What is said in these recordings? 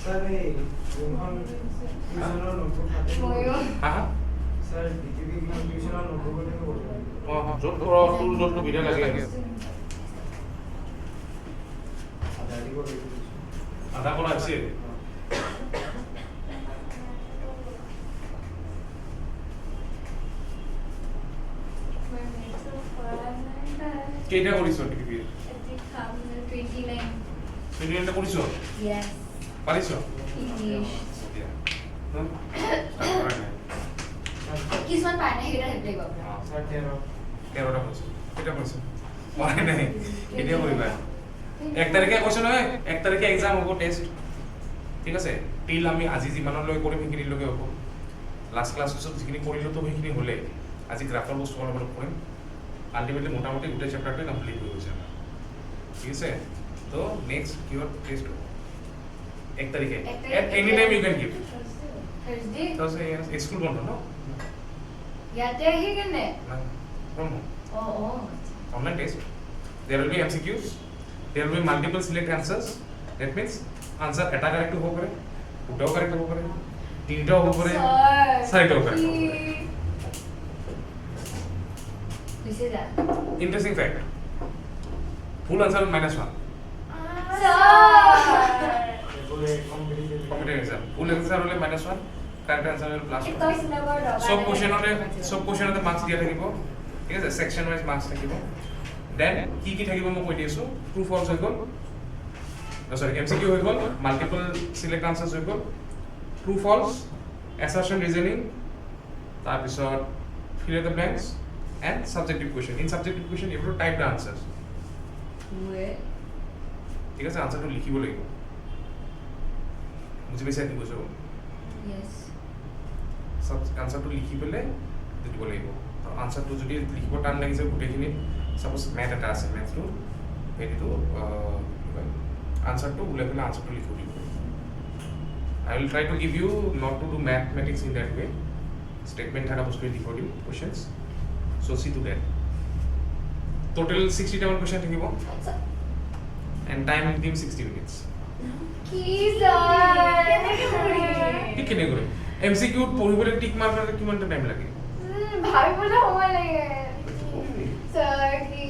Sir এই কোন টিউশনের নোটবুক হাতে হ্যাঁ স্যার ডিটিভি টিউশনের নোটবুক থেকে বলবেন হ্যাঁ জোর ধরো জোর ভিডিও লাগে আদারি করে আধা কোলা আছে কেটা করিস টিভি 29 সেটা করিস yes পারিস English কিছুমান পায় নাই এটা হেল্প লাগিব স্যার 13টা করিস এটা করিস মনে নাই এটা করিবা 1 তারিখে কোশ্চেন হয় 1 তারিখে এক্সাম হ'ব টেস্ট ঠিক আছে টিল আমি আজি যিমানলৈ কৰিম সেইখিনি লগে হ'ব লাস্ট ক্লাছত যিখিনি কৰিলো তো সেইখিনি হলে আজি গ্ৰাফৰ বস্তু অলপ কৰিম আলটিমেটলি মোটামুটি গোটেই চ্যাপ্টাৰটো কমপ্লিট হৈ গৈছে ঠিক আছে তো নেক্সট কিওর টেস্ট 1 তারিখে at any time you can give Thursday তো স্কুল বন্ধ ন ইয়াতে আহি কেনে online test there will be MCQs there will be multiple select answers that means answer এটা correct হ'ব পাৰে দুটাও correct হ'ব পাৰে তিনটাও হ'ব পাৰে চাৰিটাও correct হ'ব পাৰে this is that interesting fact full answer -1 বলে কম্পিটিটিভ কম্পিটিটিভ এক্সাম ফুল answer হলে -1 কারেক্ট answer হলে +1 সব কোশ্চেনতে মার্কস দিয়া থাকিব ঠিক আছে সেকশন ওয়াইজ মার্কস থাকিব দেন কি থাকিব মই কৈ দিছো ট্ৰু ফলস হৈ গল সৰি এমসিকিউ হৈ গল মাল্টিপল সিলেক্ট আনসাৰ্স হৈ গল ট্ৰু ফলস অ্যাসাৰশন ৰিজনিং তাৰ পিছত fill in the blanks and subjective question in subjective question you have to type the answers ঠিক আছে আনসারটো লিখিব লাগিব বুজি পাইছা কি কৈছো yes সব আনসারটো লিখি পেলে দিব লাগিব তো আনসারটো যদি লিখিব টান লাগিছে গোটেইখিনি সাপোজ ম্যাথ এটা আছে ম্যাথটো এটো আনসারটো উলাই পেলে আনসারটো লিখিব দিব I will try to give you not to do mathematics in that way statement থাকা বস্তু লিখিব দিম questions so see to that total 67 question থাকিব and time দিম 60 minutes কি স্যার কেনেকে করি ঠিক কেনে কৰিম MCQ পঢ়িবলৈ টিক মাৰতে কিমান টাইম লাগে ভাবিবলৈ সময় লাগে স্যার কি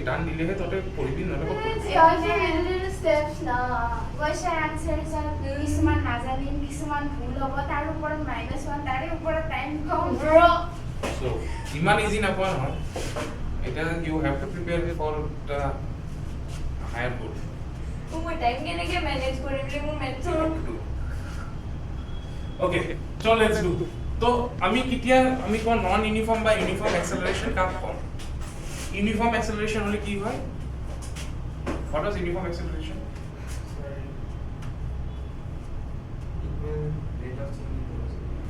টান দিলেহে ততে পঢ়িবি নহলে question answers are কিছুমান নাজানিম কিছুমান ভুল হ'ব তাৰ ওপৰত -1 তাৰে ওপৰত টাইম কম ব্ৰ so ইমান ইজি নাপোৱা নহয় এটা you have to prepare for the higher goal মই টাইম কেনেকে মেনেজ কৰিম ৰে মোৰ মেথছৰ okay so let's do তো আমি কোন নন ইউনিফর্ম বা ইউনিফর্ম অ্যাক্সেলারেশন কাম কম ইউনিফর্ম অ্যাক্সেলারেশন হলে কি হয় what is uniform acceleration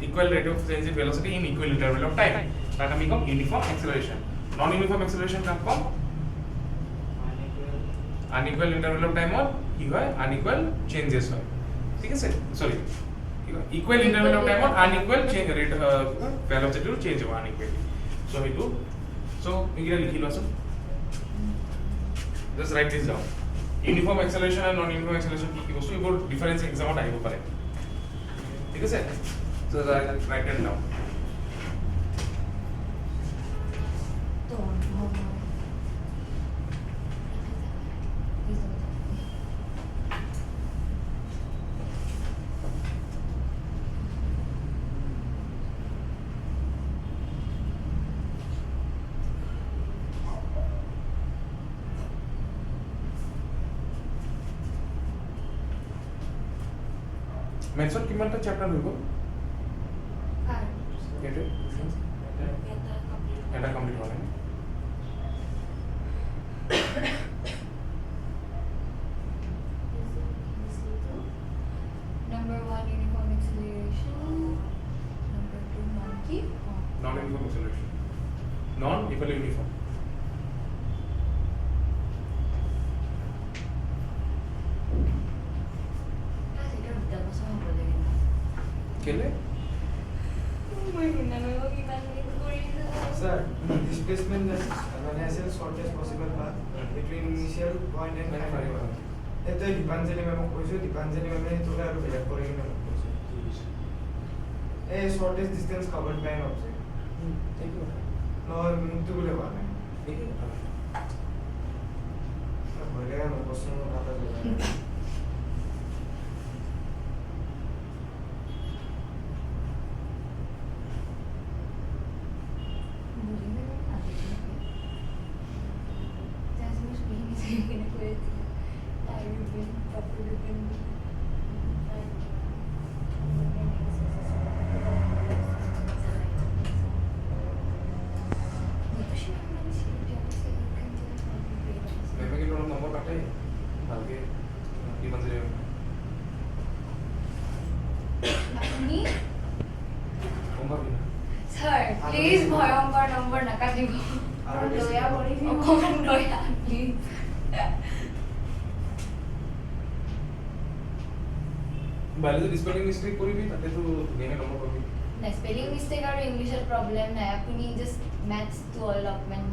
equal rate of change in velocity in equal interval of time that আমি কম uniform acceleration non uniform acceleration কাম কম unequal interval of time or কি হয় unequal changes হয় ঠিক আছে sorry equal interval of time or unequal change rate velocity to change হবে unequally so এইটো so এগুলা লিখি লোৱাছো just write this down uniform acceleration and non uniform acceleration কি বস্তু এইবোৰ ডিফাৰেন্স এক্সামত আহিব পাৰে ঠিক আছে so write it down মেথছত কিমানটা চ্যাপ্টার হইব এটা এটা কমপ্লিট হবে number 1 uniform acceleration number 2 monkey non uniform acceleration non equal uniform কেলে মই শুনা মই কিমান মিনিট কৰিছো sir displacement is as short as possible path between initial point and final point. এতে দীপাঞ্জলি ম্যাম কৈছো দীপাঞ্জলি ম্যামে তোলা আৰু বেলেগ কৰি কিনে মোক কৈছে এ shortest distance covered by an object ঠিক আছে নহয় মুক্তি বলে কোৱা নাই ঠিক আছে ভলে মোৰ প্ৰশ্ন কথা জনা Sir, please ভয়ঙ্কৰ নম্বৰ নাকাটিব আৰু দয়া কৰি দিম অকমান দয়া please বায়োলজি স্পেলিং মিস্টেক কৰিবি তাতে তো ধুনীয়াকৈ নম্বৰ পাবি না স্পেলিং মিস্টেক আৰু ইংলিশৰ প্ৰবলেম নাই আপুনি জাস্ট ম্যাথছ টু অলপমেন্ট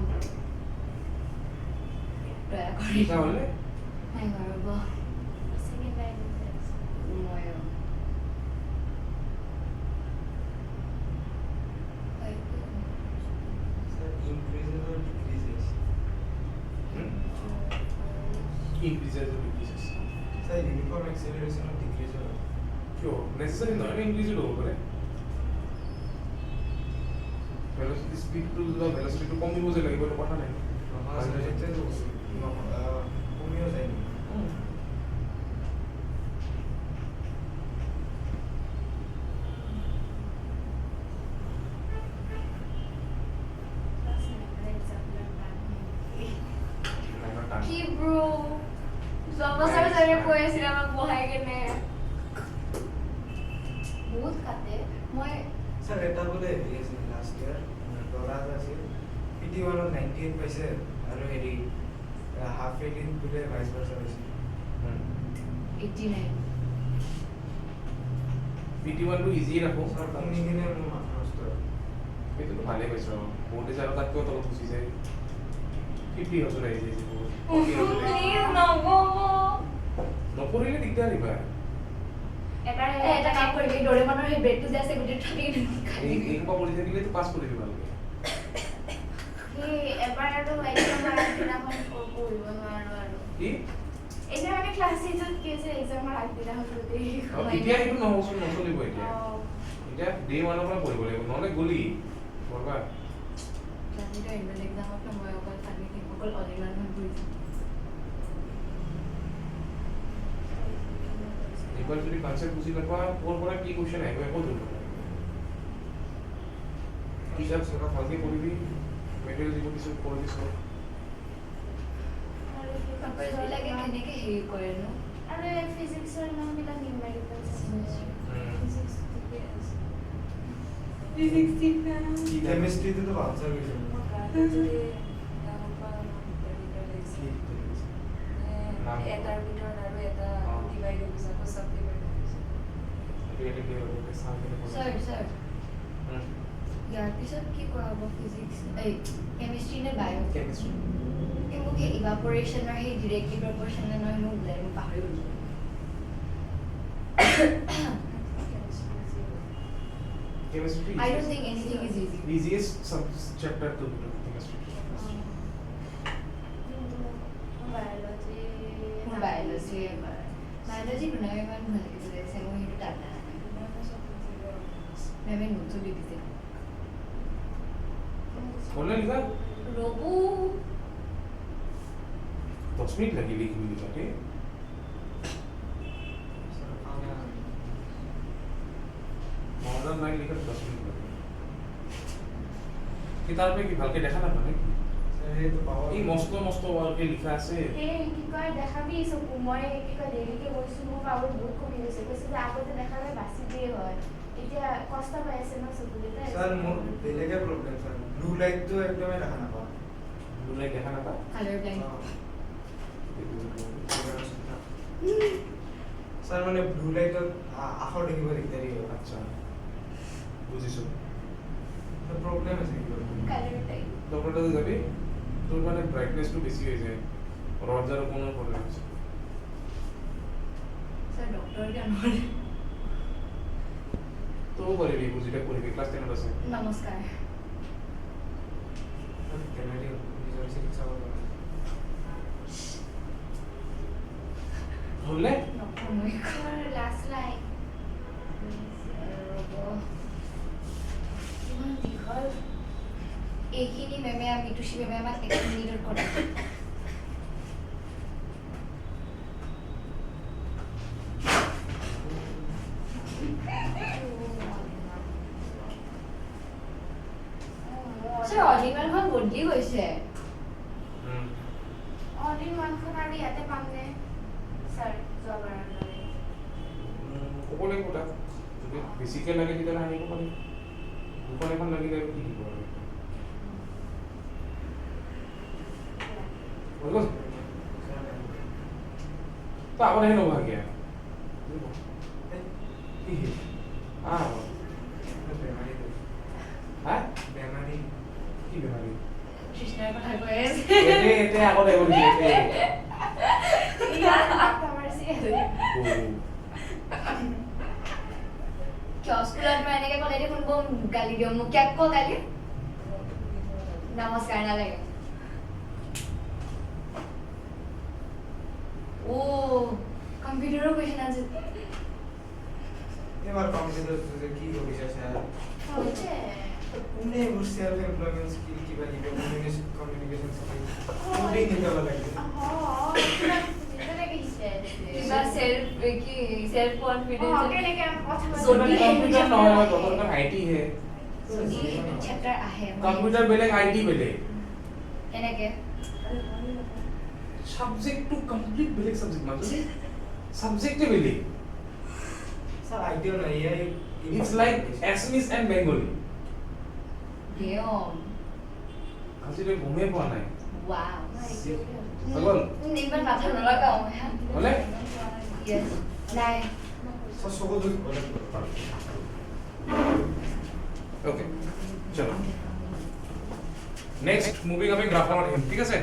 দয়া কৰি লিখা হ'লে নাই কৰিব second line মই increases or decreases increases or decreases sir uniform acceleration or decrease or কিয় নেসেসারি নহয় না ইংলিশে হ'ব পাৰে ভেলোসিটি স্পিডটো ভেলোসিটিটো কমিব যে লাগিব এটা কথা নাই নহয় sir যেতে কমিও যায় কি ব্রো জবসৰ সৰে কৈ আছিল আমাক বহাই কেনে বহুত কাটে মই sir এটা বলে দিছিল লাস্ট ইয়ার ডলার আছিল PT1 98 পাইছে আৰু হেৰি হাফ এডিন বলে ভাইস ভাৰ্সা হৈছে 89 PT1 টো ইজি ৰাখো sir কমি কিনে মোৰ মাথা নষ্ট এইটো ভালে কৈছো বহুতে যাৰ তাতকৈ তলত গুচি যায় 50 হাজাৰ আহি যায় প্লিজ নগব নপৰিলে দিগদাৰ দিবা এবাৰ এটা কাম কৰিবি ডৰেমনৰ সেই ব্ৰেডটো যে আছে গোটেই থাকি এই কোপা পৰি থাকিলে তো পাছ কৰি দিবা লাগে সেই এবাৰ আৰু এক্সাম আগদিনাখন পঢ়িব নোৱাৰো আৰু কি এতিয়া মানে ক্লাছ 8ত কি আছে এক্সামৰ আগদিনাখন গোটেই এতিয়া এইটো নহবচোন নচলিব এতিয়া এতিয়া ডে 1 পৰা পঢ়িব লাগিব নহলে গলি বৰবা ক্লাছিটো এনুৱেল এক্সামত মই অকল থাকি অকল অলিমান হৈ গৈছে একবাৰ যদি কনসেপ্ট বুজি নাপোৱা কোৰ পৰা কি কোৱেশ্চন আহিব একো ধৰিব নোৱাৰে কিতাপ সকা ভালকে পঢ়িবি মেটেৰিয়েল যিবোৰ কিছু পঢ়ি দিছো লাগে কেনেকে হেৰি কৰে ন আৰু ফিজিক্সৰ নামবিলাক নিউমেৰিকেল ফিজিক্স ঠিকে আছে ফিজিক্স ঠিক না কেমিস্ট্ৰিতে তো আনসাৰ হইছে এটাৰ ভিতৰত আৰু এটা ডিভাইড হৈ গৈছে সব ডিভাইড হৈ গৈছে ৰিয়েলি কি হ'ব চাওঁতে স্যাৰ স্যাৰ ইয়াৰ পিছত কি কৰাব ফিজিক্স এই কেমিষ্ট্ৰি নে বায়ো কেমিষ্ট্ৰি এই মোক সেই ইভাপোৰেশ্যনৰ সেই ডিৰেক্টলি প্ৰপৰ্চনেল নহয় মোক বুজাই মই পাহৰি গ'লো chemistry I don't think anything is easy. easiest chapter to chemistry biology biology গুণাই ইমান ভালকে বুজাইছে মই সেইটো টানা মেমে নোটছো দি দিছে बोलने लिखा ৰবু 10 मिनट लगी लिखने में जाके मॉडर्न लाइन लिखकर 10 मिनट लगे किताब में की ভালকে দেখা না মানে এই তো পাওয়া এই মস্ত মস্ত ওয়ার্কে লিখা আছে এই কি কয় দেখাবি চকু মই কি কয় দেৰিকে গৈছো মোৰ পাৱাৰ বহুত কমি গৈছে কৈছে যে আগতে দেখালে বাচি দিয়ে হয় এতিয়া কষ্ট পাই আছে ন চকু দিলে স্যার মোর বেলেগে প্রবলেম স্যার ব্লু লাইট তো একদমই দেখা না পাও বুলাই দেখা না তা কালাৰ ব্লাইণ্ড স্যাৰ মানে ব্লু লাইটত আখৰ দেখিব দিগদাৰি হয় আচ্ছা বুজিছো প্ৰবলেম আছে কি কালাৰ টাইপ ডক্টৰ তাতে যাবি তোৰ মানে ব্ৰাইটনেছটো বেছি হৈ যায় ৰজাৰ কোনো প্ৰব্লেম আছে স্যাৰ ডক্টৰ কেন বলে তও পাৰিবি বুজিতে পঢ়িবি ক্লাছ 10 আছে নমস্কাৰ কেনেকৈ নিজৰ চিকিৎসা কৰিব লাগে হ'লে নকমই লাষ্ট লাইন ইমান দীঘল এইখিনি মেমে মিতুষী মেমে আমাক 1 মিনিটত কৰে স্যাৰ অলিমানখন বদলি গৈছে অনলি ওৱানখন আৰু ইয়াতে পামনে ছাৰ যোৱাবাৰৰ দৰে ক'ব লাগিব তাক যদি বেছিকৈ লাগে তেতিয়াহ'লে আনিব পাৰিম দুখন এখন লাগিলে আৰু কি দিব আৰু হৈ গ'ল তো আগত আহি ল'ব আগে কি বেমাৰী হা বেমাৰী কি বেমাৰী কৃষ্ণৰ কথা কৈ আছে এতে আগত আহিব দিছে কিয় স্কুলত মই এনেকে ক'লে দেখোন বম গালি দিওঁ মোক কিয় ক গালি নমস্কাৰ নালাগে ও কম্পিউটাৰৰ কুৱেশ্যন আছে এবাৰ কম্পিউটাৰ কি কৰিছে ছাৰ হৈছে কোনে এইবোৰ সেলফ এমপ্লয়মেন্ট স্কিল কিবা কিবি কমিউনিকেশ্যন স্কিল কোনে শিকাব লাগে কিবা সেলফ কি সেলফ কনফিডেন্স কম্পিউটাৰ নহয় তহঁতৰ আইটি হে যদি চেপ্টাৰ আহে কম্পিউটাৰ বেলেগ আইটি বেলেগ কেনেকে সাবজেক্ট টু কমপ্লিট বেলেগ সাবজেক্ট মানে সাবজেক্ট বেলেগ স্যার আইডিয়া নাই AI it's like Assamese and Bengali them আজিলৈ গমেই পোৱা নাই ওয়াও পাগল ইমান মাথা নলগাও হ্যাঁ হলে ইয়েস নাই স্যার সকল যদি বলে ওকে চলো নেক্সট মুভিং আমি গ্ৰাফৰ আহিম ঠিক আছে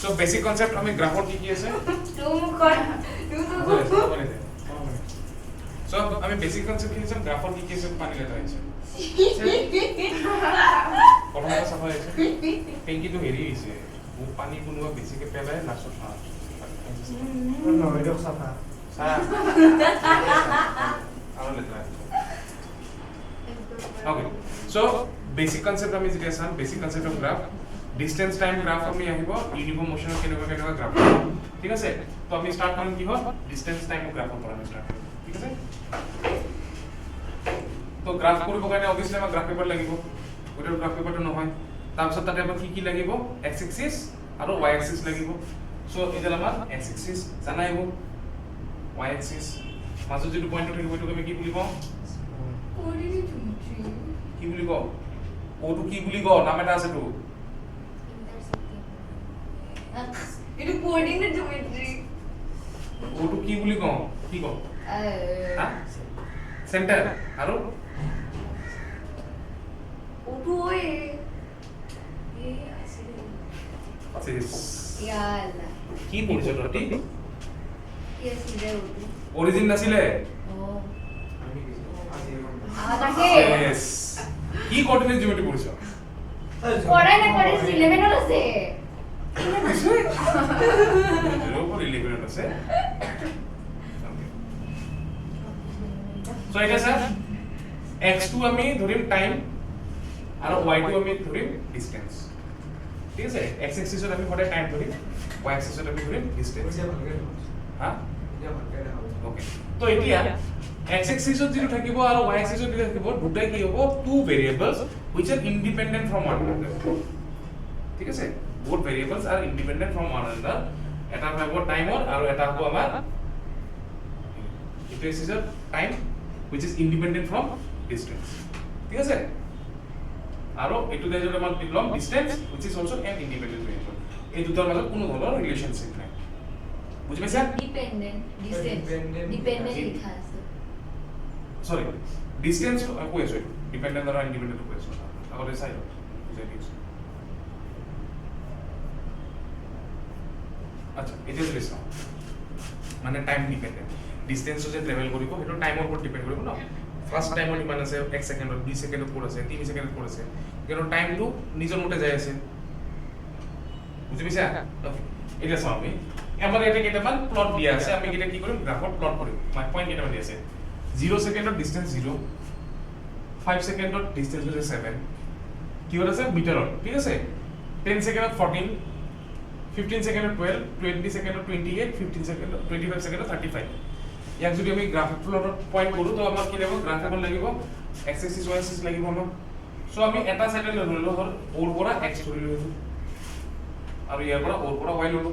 সো বেসিক কনসেপ্ট আমি গ্ৰাফৰ কি আছে তুম কৰ সো আমি বেসিক কনসেপ্ট কি আছে গ্ৰাফৰ কি আছে পানি লেটা আছে প্ৰথমতে চাফা আছে টেংকিটো হেৰি হৈছে ও পানী কোনোবা বেছিকে পেলাই লাষ্টত নহয় দিয়ক চাফা আৰু লেটা ওকে সো বেসিক কনসেপ্ট আমি যেতিয়া চাম basic concept of graph distance time graph আমি আহিব ইউনিফর্ম মোশন কেনেকুৱা গ্ৰাফ ঠিক আছে তো আমি স্টাৰ্ট কৰিম কি হয় ডিসটেন্স টাইম গ্ৰাফৰ পৰা আমি স্টাৰ্ট কৰিম ঠিক আছে তো গ্ৰাফ কৰিব কাৰণে অবভিয়াসলি আমাক গ্ৰাফ পেপাৰ লাগিব ওইটাৰ গ্ৰাফ পেপাৰটো নহয় তাৰপিছত তাতে আমাক কি লাগিব x এক্সিস আৰু y এক্সিস লাগিব সো এটা আমাৰ x এক্সিস জানাই হ'ব y এক্সিস মাজত যেটো পইণ্ট থাকিব এটো আমি কি বুলি কওঁ কোডিনি জুমট্রি কি বুলি কওঁ ওটো কি বুলি কওঁ নাম এটা আছে তো এটা কোঅর্ডিনেট জুমেট্রি ওটো কি বুলি কওঁ কি কওঁ সেন্টার আৰু ওটো ওই ইয়ালা কি পঢ়িছ তহঁতি ইয়েস ৰে ওটো অৰিজিন নাছিলে ও আমি কিছু আজি আদাকে yes কি কোঅর্ডিনেট জিওমেট্রি পঢ়িছ পড়াই না করে 11 এর আছে জিরো পর 11 আছে সো এটা স্যার x2 আমি ধরিম টাইম আৰু y2 আমি ধরিম ডিসটেন্স ঠিক আছে x এক্সিসত আমি সদায় টাইম ধরিম y এক্সিসত আমি ধরিম ডিসটেন্স বুঝিয়া ভালকে হা বুঝিয়া ভালকে হবে ওকে তো এতিয়া x এক্সিসত যেটো থাকিব আৰু y এক্সিসত যেটো থাকিব দুটাই কি হ'ব two ভেৰিয়েবলস which are independent from one another ঠিক আছে both variables are independent from one another এটা হ'ব টাইমৰ আৰু এটা হ'ব আমাৰ it is a time which is independent from distance ঠিক আছে আৰু এটো দেই যদি আমাৰ লম distance which is also an independent variable এই দুটাৰ মাজত কোনো ধৰণৰ ৰিলেশনশিপ নাই বুজি পাইছা ডিপেন্ডেন্ট ডিসটেন্স ডিপেন্ডেন্ট লিখা আছে সৰি ডিসটেন্স কৈ আছো ডিপেন্ডেন্ট আৰু ইন্ডিপেন্ডেন্ট কৈ আছো আগতে চাই বুজাই দিছো আচ্ছা এতিয়া যদি চাওঁ মানে টাইম ডিপেন্ডেন্ট ডিসটেন্সও যে ট্ৰেভেল কৰিব সেইটো টাইমৰ ওপৰত ডিপেন্ড কৰিব ন ফার্স্ট টাইমত ইমান আছে 1 সেকেন্ডত 2 সেকেন্ডত ক'ত আছে 3 সেকেন্ডত ক'ত আছে কিন্তু টাইমটো নিজৰ মতে যাই আছে বুজি পাইছা ওকে এটা চাওঁ আমি এবাৰ এটা কেইটামান প্লট দিয়া আছে আমি এটা কি কৰিম গ্ৰাফত প্লট কৰিম পইণ্ট কেইটামান দিয়া আছে 0 সেকেন্ডত ডিসটেন্স 0 5 সেকেন্ডত ডিসটেন্স হৈছে 7 কিহত আছে মিটাৰত ঠিক আছে 10 সেকেন্ডত 14 15 সেকেন্ডত 12 20 সেকেন্ডত 28 15 সেকেন্ডত 25 সেকেন্ডত 35 ইয়াক যদি আমি গ্ৰাফ প্লটত পইণ্ট কৰো তো আমাৰ কি লাগিব গ্ৰাফ এখন লাগিব x axis y axis লাগিব আমাক সো আমি এটা সাইডে ললো ধৰ ওৰ পৰা x ধৰি লৈছো আৰু ইয়াৰ পৰা ওৰ পৰা y ললো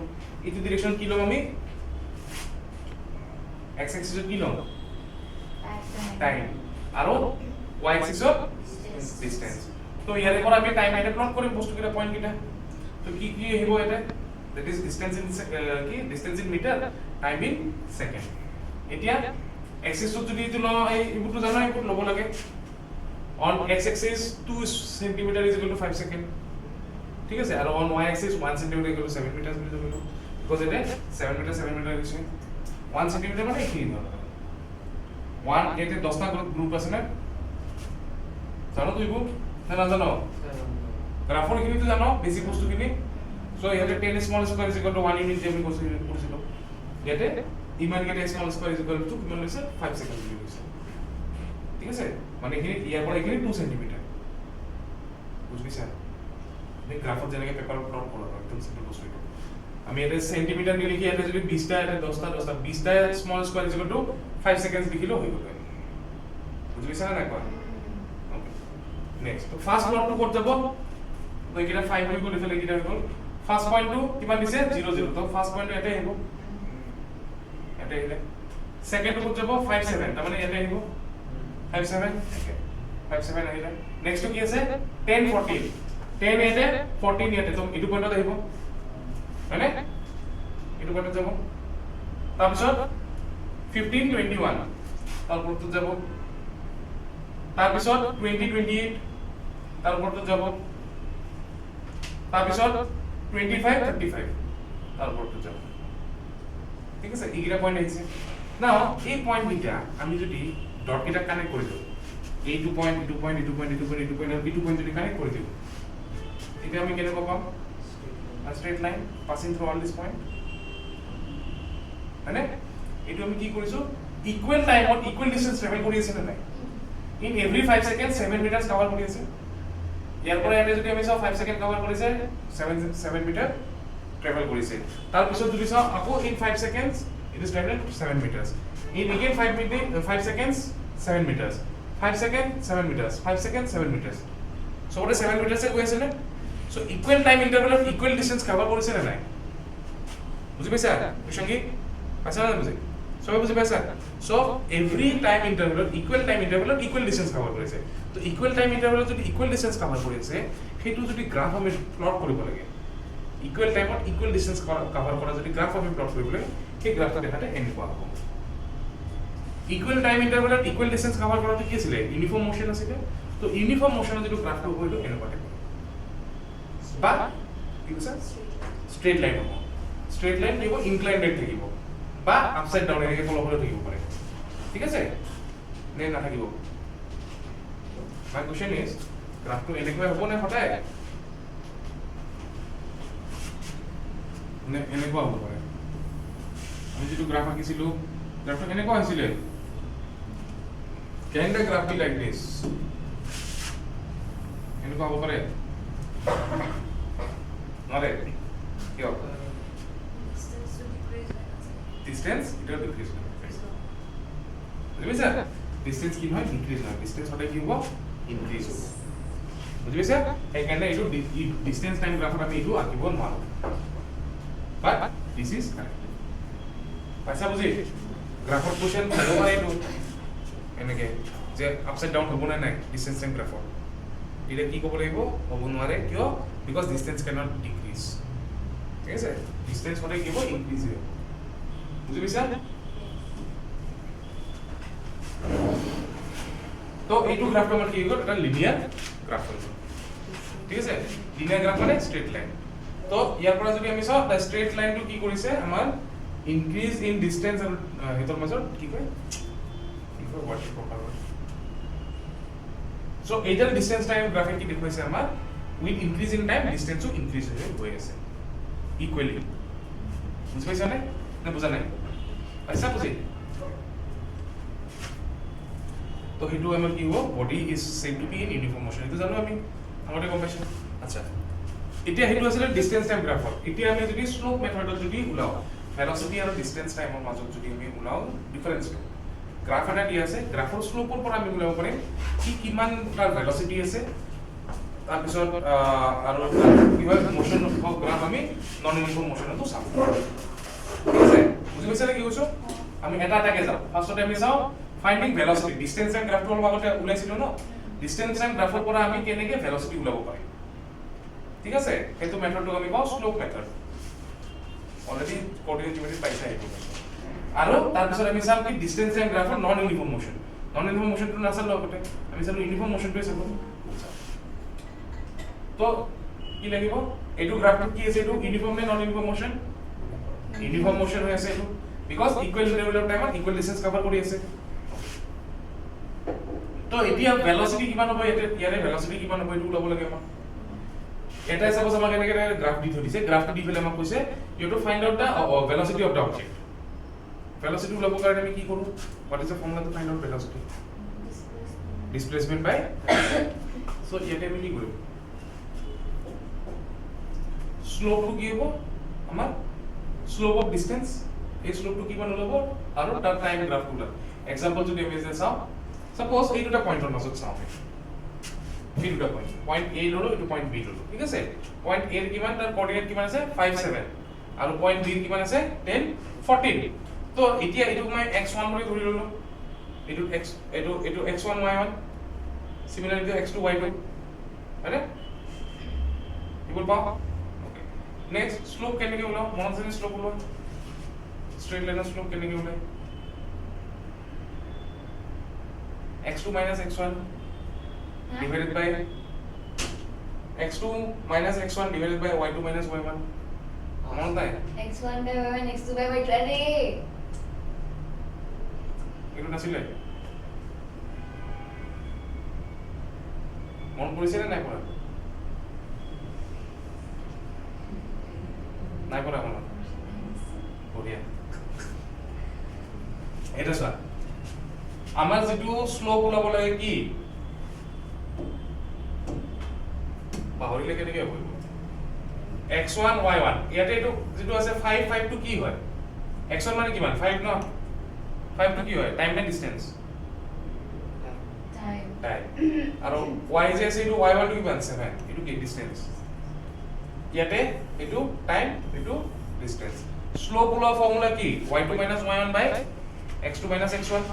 ইটো ডিৰেকশন কি লম আমি x axis কি লম টাইম আৰু y axis ডিসটেন্স তো ইয়াৰে পৰা আমি টাইম এটা প্লট কৰিম বস্তু কিটা পইণ্ট কিটা তো কি কি আহিব এটা that is distance in কি distance in meter time in second এতিয়া axis তো যদি ইটো লও এইটো জানো এইটো লব লাগে on x axis 2 cm is equal to 5 second ঠিক আছে আৰু on y axis 1 cm is equal to 7 meters বুলি ধৰিলো because এটা 7 meter আছে 1 cm মানে কি ধৰ 1 এতে 10 টা গ্ৰুপ আছে না জানো তুই বুক না জানো গ্ৰাফৰ কিনি তো জানো বেসিক বস্তু কিনি সো ইয়াতে 10 small square is equal to 1 unit আমি কৰিছিলো ইয়াতে ইমান কেটা small square is equal to কিমান লৈছে 5 সেকেন্ড বুলি লৈছে ঠিক আছে মানে এখিনি ইয়াৰ পৰা এখিনি 2 সেন্টিমিটাৰ বুজিছা আমি গ্ৰাফত যেনেকে পেপাৰ প্লট কৰা হয় একদম সিম্পল বস্তু এটা আমি এটা সেন্টিমিটাৰ নি লিখি এটা যদি 20 টা এটা 10 টা 20 টা small square is equal to 5 seconds লিখিলো হৈ গ'ল বুজিছা না কোৱা ওকে নেক্সট তো ফার্স্ট প্লট টু করতে যাব তো একিটা 5 হৈ গ'ল ইফালে একিটা হৈ গ'ল ফার্স্ট পয়েন্ট টু কিমান দিছে 0 0 তো ফার্স্ট পয়েন্ট এটা আহিব এটা আহিলে সেকেন্ড টু যাব 5 7 তার মানে এটা আহিব 5 7 ওকে 5 7 আহিলে নেক্সট কি আছে 10 14 10 এতে 14 এতে তো ইটো পয়েন্টত আহিব মানে ইটো পয়েন্টত যাব তাৰপিছত 15 21 তাৰপৰটো যাব তাৰপিছত 20 28 তাৰপৰটো যাব তাৰপিছত 25 35 তাৰপৰটো যাব ঠিক আছে এইটা পয়েন্ট আছে নাও এই পয়েন্ট কিটা আমি যদি ডট কিটা কানেক্ট কৰি দিও এই two point two point two point two point two point এই টু পয়েন্ট যদি কানেক্ট কৰি দিও এটা আমি কেনে পাম a straight line passing through all this point মানে এটো আমি কি কৰিছো ইকুয়াল টাইমত ইকুয়াল ডিসটেন্স ট্ৰাভেল কৰি আছে না নাই in every 5 second 7 metre cover কৰি আছে ইয়াৰ পৰা এটা যদি আমি চাও 5 সেকেন্ড কভাৰ কৰিছে 7 মিটাৰ ট্ৰাভেল কৰিছে তাৰ পিছত যদি চাও আকৌ in 5 seconds it is traveled 7 meters in again 5 seconds 7 meters 5 seconds 7 meters 5 seconds 7 meters so what is 7 meters এ গৈ আছে না so equal time interval of equal distance cover কৰিছে না নাই বুজি পাইছা বিশংগী পাইছা না বুজি সবাই বুজি পাইছা so every time interval of equal distance cover কৰিছে তো equal time interval যদি equal distance cover কৰিছে সেইটো যদি গ্ৰাফ আমি প্লট কৰিব লাগে equal time of equal distance cover কৰা যদি গ্ৰাফ আমি প্লট কৰিব লাগে সেই গ্ৰাফটা দেখাতে এনেকুৱা হ'ব equal time interval of equal distance cover কৰাটো কি আছিল ইউনিফৰ্ম মোশন আছিল তো ইউনিফৰ্ম মোশনৰ যদি গ্ৰাফটো হইলো এনেকুৱা টাইপ বা কি কৈছা স্ট্ৰেট লাইন হ'ব স্ট্ৰেট লাইন থাকিব ইনক্লাইন্ড থাকিব বা আপসাইড ডাউন এনেকৈ ফলো কৰি থাকিব পাৰে ঠিক আছে নে নাথাকিব মাই কোশ্চেন ইজ গ্ৰাফটো এনেকুৱা হ'ব নে সদায় নে এনেকুৱা হ'ব পাৰে আমি যেটো গ্ৰাফ আঁকিছিলো গ্ৰাফটো এনেকুৱা হৈছিল can the graph be like this এনেকুৱা হ'ব পাৰে নৰে কিয় distance এটা ডিক্রিজ হয় বুজি পাইছা distance কি হয় ডিক্রিজ হয় distance হলে কি হ'ব ইনক্রিজ হ'ব বুজি পাইছা সেইকাৰণে এইটো distance time গ্ৰাফত আমি এইটো আঁকিব নোৱাৰো but this is correct পাইছা বুজি গ্ৰাফৰ কোশ্চেন হ'ব পাৰে এইটো এনেকে যে আপসাইড ডাউন হ'ব না নাই distance time গ্ৰাফৰ এটা কি ক'ব লাগিব হ'ব নোৱাৰে কিয় because distance cannot decrease ঠিক আছে distance হলে কি হ'ব ইনক্রিজ হ'ব বুজি পাইছা তো এইটো গ্রাফটো আমাৰ কি হ'ল এটা লিনিয়াৰ গ্ৰাফ হ'ল ঠিক আছে লিনিয়াৰ গ্ৰাফ মানে স্ট্ৰেট লাইন তো ইয়াৰ পৰা যদি আমি চাওঁ দা ষ্ট্ৰেট লাইনটো কি কৰিছে আমাৰ ইনক্ৰিজ ইন ডিসটেন্স আৰু হেতৰ মাজত কি কয় হোৱাট প্ৰপাৰ সো এইডাল ডিসটেন্স টাইম গ্ৰাফিক কি দেখুৱাইছে আমাৰ উইথ ইনক্ৰিজ ইন টাইম ডিসটেন্সও ইনক্ৰিজ হৈ আছে ইকুৱেলি বুজি পাইছা নে বুজা নাই পাইছা বুজি তো হেতু আমাৰ কি হ'ব body is said to be in uniform motion এটো জানো আমি আগতে গম পাইছো আচ্ছা এতিয়া হেতু আছিল ডিসটেন্স টাইম গ্ৰাফৰ এতিয়া আমি যদি স্লোপ মেথডত যদি উলাও ভেলোসিটি আৰু ডিসটেন্স টাইমৰ মাজত যদি আমি উলাও ডিফাৰেন্স গ্ৰাফ এটা দি আছে গ্ৰাফৰ স্লোপৰ পৰা আমি উলাব পাৰিম কি কিমান তাৰ ভেলোসিটি আছে তাৰ পিছত আৰু কিবা মোশন অফ গ্ৰাফ আমি নন ইউনিফৰ্ম মোশনটো চাম ঠিক আছে বুজি পাইছা কি কৈছো আমি এটা এটাকে যাও ফাৰ্ষ্টতে আমি চাও ফাইন্ডিং ভেলোসিটি ডিসটেন্স টাইম গ্ৰাফটো লগতে উলাইছিল ন ডিসটেন্স টাইম গ্ৰাফৰ পৰা আমি কেনেকে ভেলোসিটি উলাব পাৰিম ঠিক আছে সেইটো মেথডটো আমি পাও স্লোপ মেথড অলৰেডি কোঅৰ্ডিনেট জিওমেট্ৰি পাইছা এইটো আৰু তাৰ পিছত আমি চাম কি ডিসটেন্স টাইম গ্ৰাফৰ নন ইউনিফৰ্ম মোশনটো নাচাল লগতে আমি চালো ইউনিফৰ্ম মোশনটোৱে চালো তো কি লাগিব এইটো গ্ৰাফটো কি আছে এইটো ইউনিফৰ্ম নে non uniform motion uniform motion হৈ আছে এইটো বিকজ ইকুৱেল লেভেল অফ টাইমত ইকুৱেল ডিসটেন্স কভাৰ কৰি আছে তো এতিয়া ভেলোসিটি কিমান হ'ব ইয়াৰে ভেলোসিটি কিমান হ'ব এইটো ওলাব লাগে আমাৰ এটা সাপোজ আমাক এনেকে গ্ৰাফ দি থৈ দিছে গ্ৰাফটো দি ফেলে আমাক কৈছে you to find out the velocity of the object velocity ওলাবৰ কাৰণে আমি কি কৰো what is the formula to find out velocity displacement by so ইয়াতে আমি কি কৰিম স্লোপটো কি হ'ব আমাৰ স্লোপ অফ ডিসটেন্স এই স্লোপটো কিমান ওলাব আৰু তাৰ টাইম গ্ৰাফটো ওলাব এক্সাম্পল যদি আমি চাওঁ সাপোজ এই দুটা পয়েন্টৰ মাজত চাওঁ এই দুটা পয়েন্ট A ললো এটো পয়েন্ট B ললো ঠিক আছে পয়েন্ট A এর কিমান তার কোঅর্ডিনেট কিমান আছে 57 আৰু পয়েন্ট B এর কিমান আছে 10 14 তো এতিয়া এটো মই x1 বুলি ধৰি ললো এটো x1 y1 similarly x2 y2 আরে ইকুয়াল পাও ওকে নেক্সট স্লোপ কেনেকে ওলাও মনত আছে স্লোপ ওলাও স্ট্রেট লাইনের স্লোপ কেনেকে ওলায় x2 minus x1 divided by x2 minus x1 divided by y2 minus y1 মনত নাই x1 by y1 x2 by y2 আরে এটো নাছিলে মন পৰিছে নে নাই পৰা নাই পৰা মনত বঢ়িয়া এটা চোৱা আমাৰ যেটো স্লোপ ওলাব লাগে কি পাহৰিলে কেনেকৈ হ'ব x1 y1 ইয়াতে এটো যেটো আছে 5 5 টু কি হয় x1 মানে কিমান 5 ন 5 টু কি হয় টাইম নে ডিসটেন্স টাইম আৰু y যে আছে এটো y1 টু কিমান 7 এটো কি ডিসটেন্স ইয়াতে এটো টাইম এটো ডিসটেন্স স্লোপ ওলোৱা ফৰ্মুলা কি y2 y1 বাই x2 x1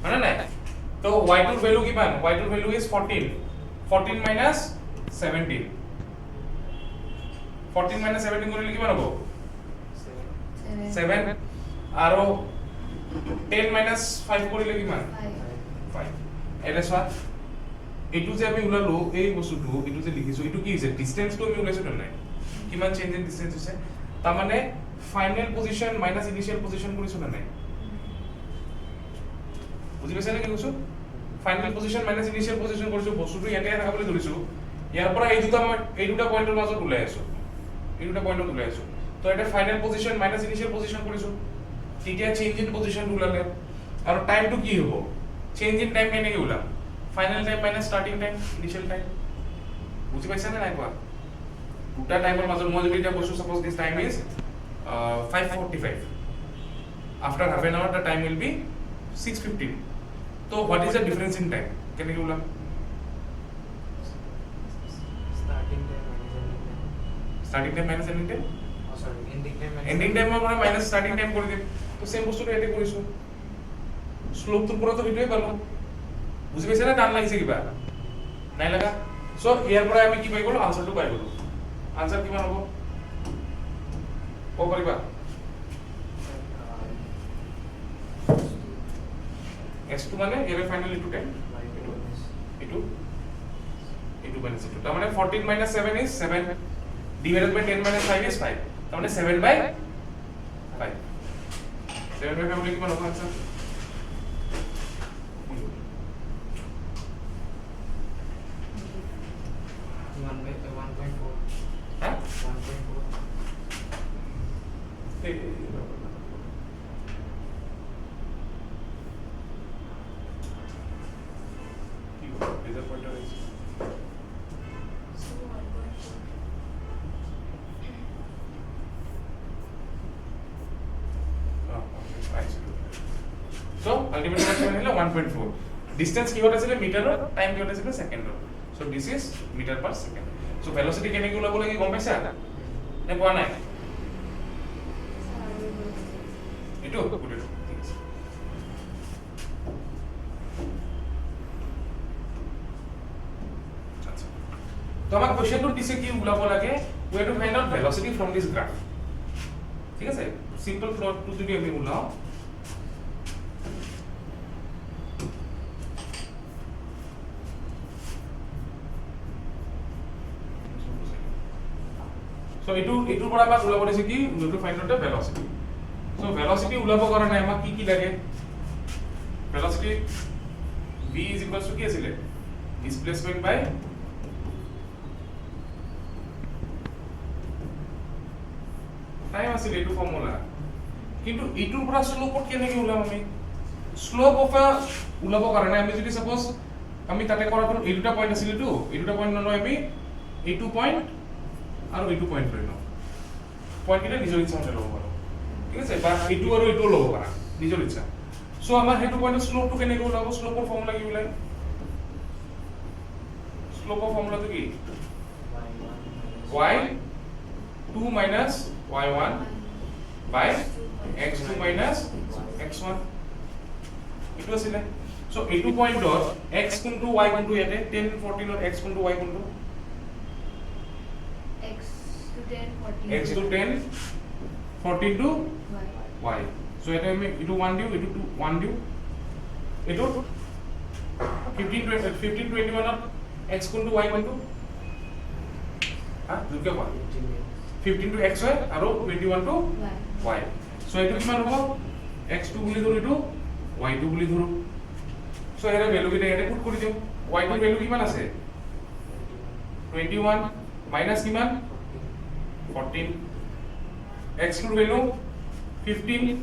মানে নাই তো y2 এর ভ্যালু কিমান y2 এর ভ্যালু ইজ 14 14 minus 17 14 minus 17 কৰিলে কিমান হ'ব 7 আৰু 10 minus 5 কৰিলে কিমান 5 এটা চোৱা এটো যে আমি উলালো এই বস্তুটো এটো যে লিখিছো এটো কি হৈছে ডিসটেন্সটো আমি উলাইছো নাই কিমান চেঞ্জ ইন ডিসটেন্স হৈছে তাৰ মানে final position minus initial position কৰিছো নাই বুজি পাইছা নে কি কৈছো final position minus initial position কৰিছো বস্তুটো ইয়াতে থাকা বুলি ধৰিছো ইয়াৰ পৰা এই দুটা পয়েন্টৰ মাজত উলাই আছো এই দুটা পয়েন্টত উলাই আছো তো এটা final position minus initial position কৰিছো তেতিয়া চেঞ্জ ইন পজিশন উলালে আৰু টাইমটো কি হ'ব চেঞ্জ ইন টাইম কেনেকৈ উলাম final time minus starting time initial time বুজি পাইছা নে নাই কোৱা দুটা টাইমৰ মাজত মই যদি এটা কৈছো suppose this time is 5:45 after half an hour the time will be 6:15 so what is the difference in time can you ulam starting time minus ending time oh sorry ending time মানে minus starting time কৰি দিম তো same বস্তুটো এতে কৰিছো slope তো পুরো তো ভিডিওই পালো বুজি পাইছা না টান লাগিছে কিবা নাই লাগা সো ইয়াৰ পৰা আমি কি পাই গলো আনসাৰটো পাই গলো আনসাৰ কিমান হ'ব ও কৰিবা x2 মানে এর final into 10 into into minus 2 তার মানে 14 - 7 is 7 divided by 10 minus 5 is 5 তাৰ মানে 7 by 5 7 by 5 বুলি কিমান হ'ব আনসাৰ 1.4 হা 1.4 রেজাল্ট পয়েন্টার আছে So 1.4. So ultimate maximum হলো 1.4 distance কি হতে ছিল মিটার টাইম কি হতে ছিল second so this is meter per second so velocity কেনেকৈ ওলাব লাগে গম পাইছা নে পোৱা নাই এটো গুড ঠিক আছে আচ্ছা তো আমাক কোশ্চেনটো দিছে কি ওলাব লাগে we have to find out velocity from this graph ঠিক আছে সিম্পল প্লটটো যদি আমি ওলাও So এটুৰ পৰা আমাক ওলাব দিছে কি we have to find out the velocity so velocity ওলাব কাৰণে আমাক কি কি লাগে velocity v is equals to কি আছিল displacement by টাইম আছিল এইটো ফৰ্মুলা কিন্তু এটুৰ পৰা স্লোপত কেনেকৈ ওলাম আমি স্লোপ অফ ওলাব কাৰণে আমি যদি সাপোজ আমি তাতে কৰাটো এই দুটা পইণ্ট আছিল তো এই দুটা পইণ্ট নলয় আমি এইটো পইণ্ট আৰু এইটো পইণ্ট লৈ লওঁ পইণ্টকেইটা নিজৰ ইচ্ছা মতে ল'ব পাৰোঁ ঠিক আছে বা এইটো আৰু এইটো ল'ব পাৰা নিজৰ ইচ্ছা সো আমাৰ সেইটো পইণ্টৰ স্লোপটো কেনেকৈ ওলাব স্লোপৰ ফৰ্মুলা কি ওলাই স্লোপৰ ফৰ্মুলাটো কি y2 minus y1 by x2 minus x1 এইটো আছিল সো এইটো পইণ্টত x কোনটো y কোনটো ইয়াতে 10 14 ৰ x কোনটো y কোনটো X to 10, 14. x to 10 14 to Y. y so এটা আমি এটো 1 দিও এটো 1 দিও এটো 15 21 ত x কোনটো y কোনটো হা দুটা কোৱা 15 to x হয় আৰু 21 to Y. y so এটো কিমান হ'ব x2 বুলি ধৰো এটো y2 বুলি ধৰো so এৰ ভ্যালু কিটা এতে পুট কৰি দিও y2 ভ্যালু কিমান আছে 21 মাইনাস কিমান 14 x2 ভ্যালু 15